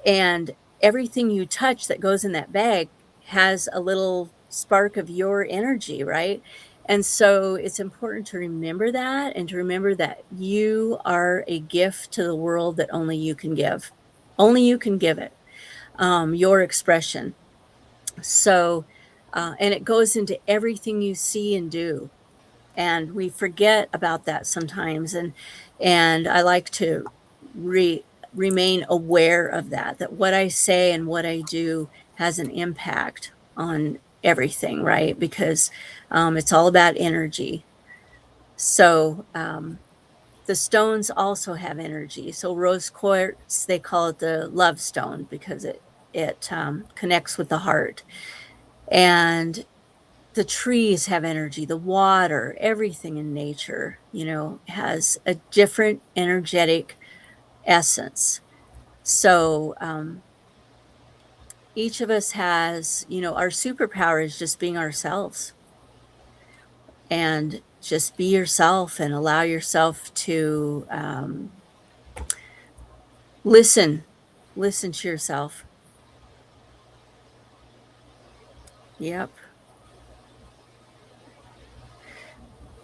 and everything you touch that goes in that bag has a little spark of your energy, right? And so it's important to remember that, and to remember that you are a gift to the world that only you can give. Only you can give it, your expression. So, and it goes into everything you see and do, and we forget about that sometimes. And I like to remain aware of that what I say and what I do has an impact on everything, right? Because it's all about energy. So the stones also have energy. So rose quartz, they call it the love stone, because it connects with the heart. And the trees have energy, the water, everything in nature, has a different energetic essence. So each of us has, our superpower is just being ourselves, and just be yourself and allow yourself to listen to yourself. Yep.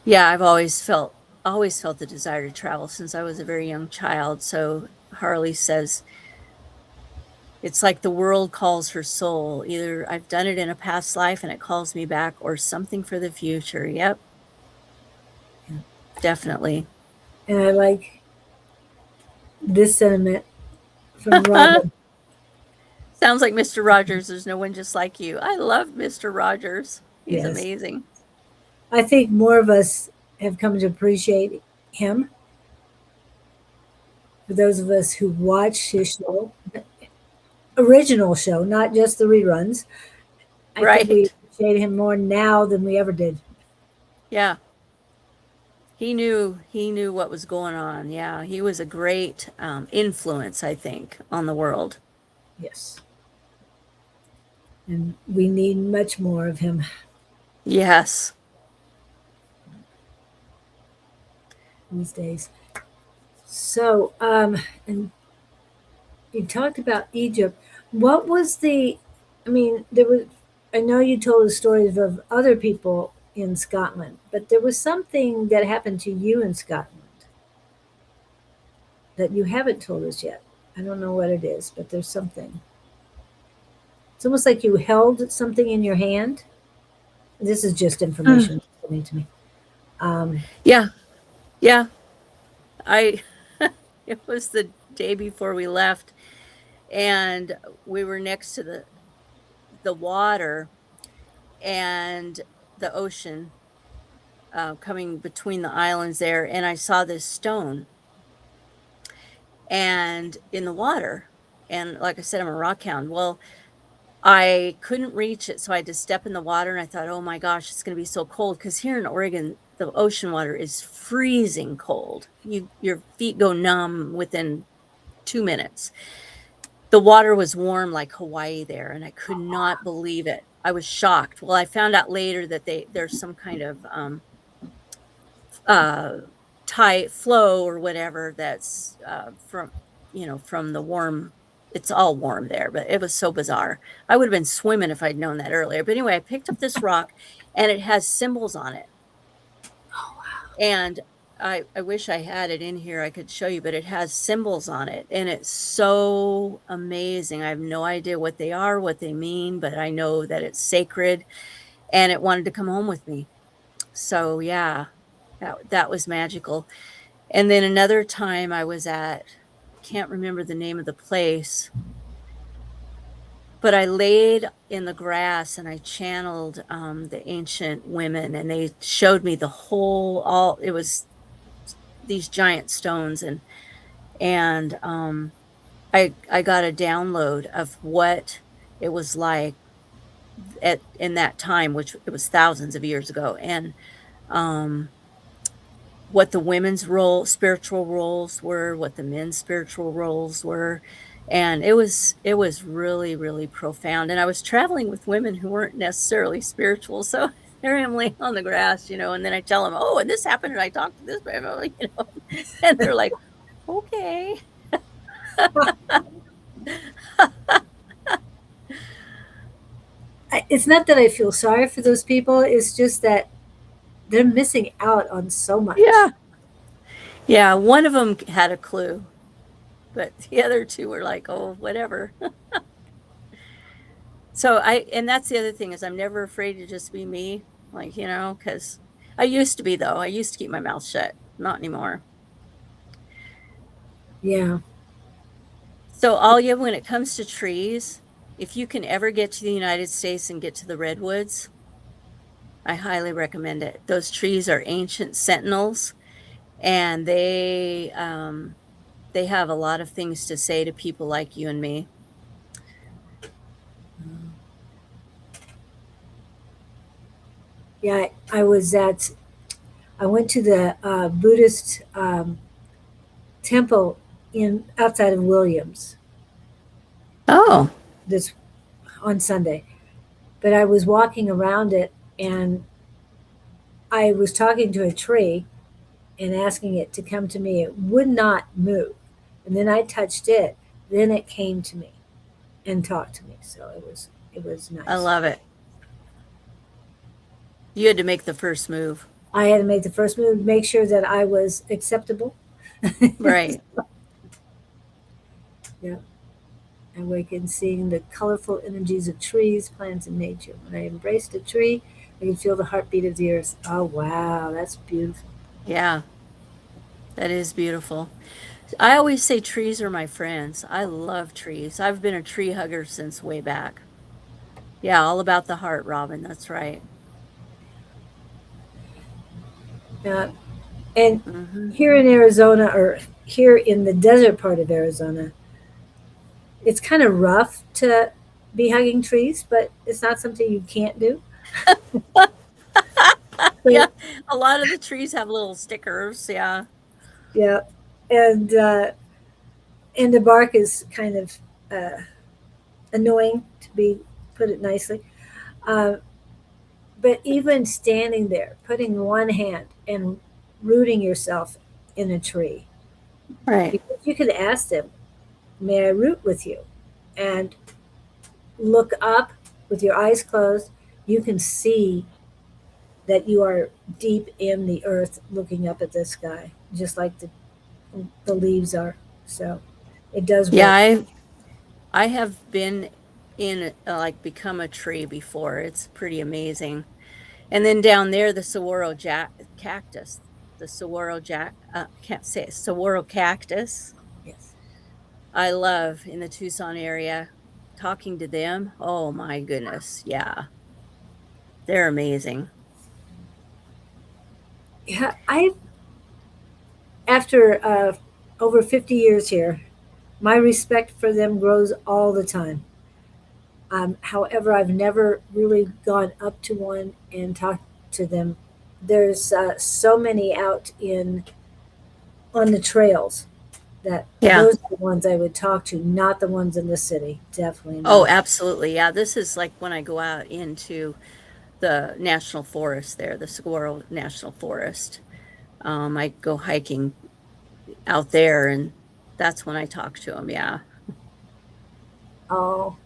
Yeah, I've always felt the desire to travel since I was a very young child. So Harley says it's like the world calls her soul. Either I've done it in a past life and it calls me back, or something for the future. Yep. Yeah. Definitely. And I like this sentiment from Robin. Sounds like Mr. Rogers. There's no one just like you. I love Mr. Rogers. He's Yes. amazing. I think more of us have come to appreciate him. For those of us who watch his show, original show, not just the reruns, I think we Right. appreciate him more now than we ever did. Yeah. He knew what was going on. Yeah. He was a great influence, I think, on the world. Yes. And we need much more of him Yes. these days. So, and you talked about Egypt. What was I mean, there was, I know you told the stories of other people in Scotland, but there was something that happened to you in Scotland that you haven't told us yet. I don't know what it is, but there's something. It's almost like you held something in your hand. This is just information coming to me. Yeah. Yeah. I it was the day before we left, and we were next to the water and the ocean, coming between the islands there, and I saw this stone and in the water. And like I said, I'm a rock hound. Well, I couldn't reach it, so I had to step in the water, and I thought, oh my gosh, it's going to be so cold, because here in Oregon, the ocean water is freezing cold. Your feet go numb within 2 minutes. The water was warm like Hawaii there, and I could not believe it. I was shocked. Well, I found out later that there's some kind of tide flow or whatever that's from the warm. It's all warm there, but it was so bizarre. I would have been swimming if I'd known that earlier. But anyway, I picked up this rock, and it has symbols on it. And I wish I had it in here. I could show you, but it has symbols on it, and it's so amazing. I have no idea what they are, what they mean, but I know that it's sacred, and it wanted to come home with me. So yeah, that was magical. And then another time I was at, can't remember the name of the place, but I laid in the grass and I channeled the ancient women, and they showed me the whole, it was these giant stones, and I got a download of what it was like in that time, which it was thousands of years ago, and um, what the women's spiritual roles were, what the men's spiritual roles were. And it was really, really profound. And I was traveling with women who weren't necessarily spiritual. So there I am laying on the grass, and then I tell them, oh, and this happened, and I talked to this family, and they're like, okay. It's not that I feel sorry for those people. It's just that they're missing out on so much. Yeah. Yeah. One of them had a clue, but the other two were like, oh, whatever. So and that's the other thing, is I'm never afraid to just be me, like, because I used to be, though. I used to keep my mouth shut. Not anymore. Yeah. So, Alia, when it comes to trees, if you can ever get to the United States and get to the redwoods, I highly recommend it. Those trees are ancient sentinels, and they have a lot of things to say to people like you and me. Yeah, I went to the Buddhist temple outside of Williams Oh, this on Sunday, but I was walking around it and I was talking to a tree and asking it to come to me. It would not move, and then I touched it. Then it came to me and talked to me. So it was nice. I love it. You had to make the first move. I had to make the first move, make sure that I was acceptable. Right. Yeah. I awakened seeing the colorful energies of trees, plants, and nature. When I embraced a tree, I could feel the heartbeat of the earth. Oh, wow, that's beautiful. Yeah, that is beautiful. I always say trees are my friends. I love trees. I've been a tree hugger since way back. Yeah, all about the heart, Robin. That's right. And Hmm. here in Arizona, or here in the desert part of Arizona, it's kind of rough to be hugging trees, but it's not something you can't do. Yeah, a lot of the trees have little stickers. Yeah. Yeah. And the bark is kind of annoying, to put it nicely. Uh, but even standing there, putting one hand and rooting yourself in a tree, Right. because you can ask them, may I root with you? And look up with your eyes closed. You can see that you are deep in the earth looking up at the sky, just like the leaves are. So it does work. Yeah, I have been like become a tree before. It's pretty amazing. And then down there, the cactus, the can't say it, saguaro cactus. Yes. I love in the Tucson area. Talking to them, oh my goodness, yeah, they're amazing. Yeah, after over 50 years here, my respect for them grows all the time. However, I've never really gone up to one and talked to them. There's so many out on the trails that Yeah. those are the ones I would talk to, not the ones in the city. Definitely Oh, not. absolutely. Yeah, this is like when I go out into the national forest there, the Saguaro National Forest. I go hiking out there, and that's when I talk to them. Yeah. Oh,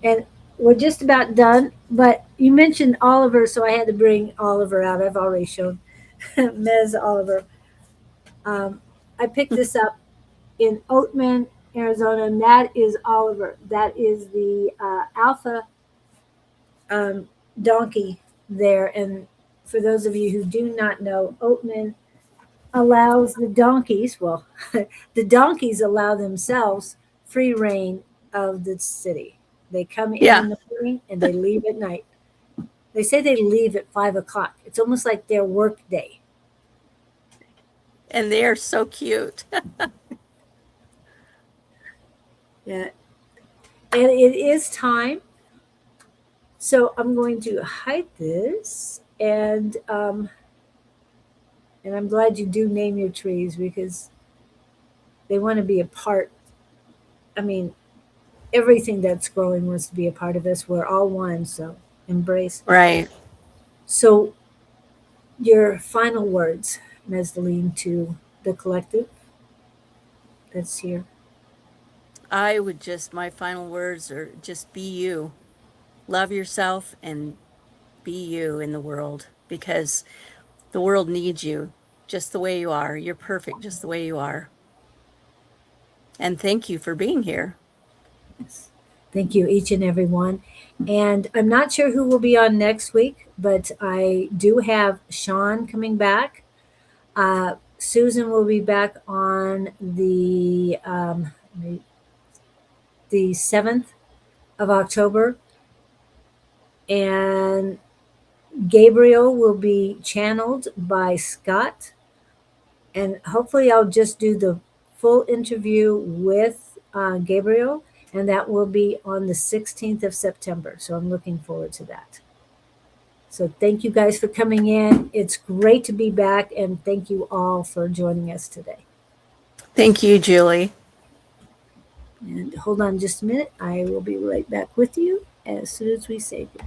and we're just about done. But you mentioned Oliver, so I had to bring Oliver out. I've already shown Ms. Oliver. I picked this up in Oatman, Arizona, and that is Oliver. That is the alpha donkey there, and for those of you who do not know, Oatman allows the donkeys, well, the donkeys allow themselves free reign of the city. They come Yeah. in the morning and they leave at night. They say they leave at 5 o'clock. It's almost like their work day. And they are so cute. Yeah. And it is time. So I'm going to hide this and I'm glad you do name your trees because they want to be a part. I mean, everything that's growing wants to be a part of us. We're all one, so embrace. Right. So, your final words, Mezdulene, to the collective that's here. My final words are just be you. Love yourself and be you in the world because the world needs you just the way you are. You're perfect just the way you are. And thank you for being here. Yes. Thank you, each and every one. And I'm not sure who will be on next week, but I do have Sean coming back. Susan will be back on the 7th of October, and Gabriel will be channeled by Scott. And hopefully, I'll just do the full interview with Gabriel, and that will be on the 16th of September. So I'm looking forward to that. So thank you guys for coming in. It's great to be back, and thank you all for joining us today. Thank you, Julie. And hold on just a minute. I will be right back with you as soon as we say goodbye.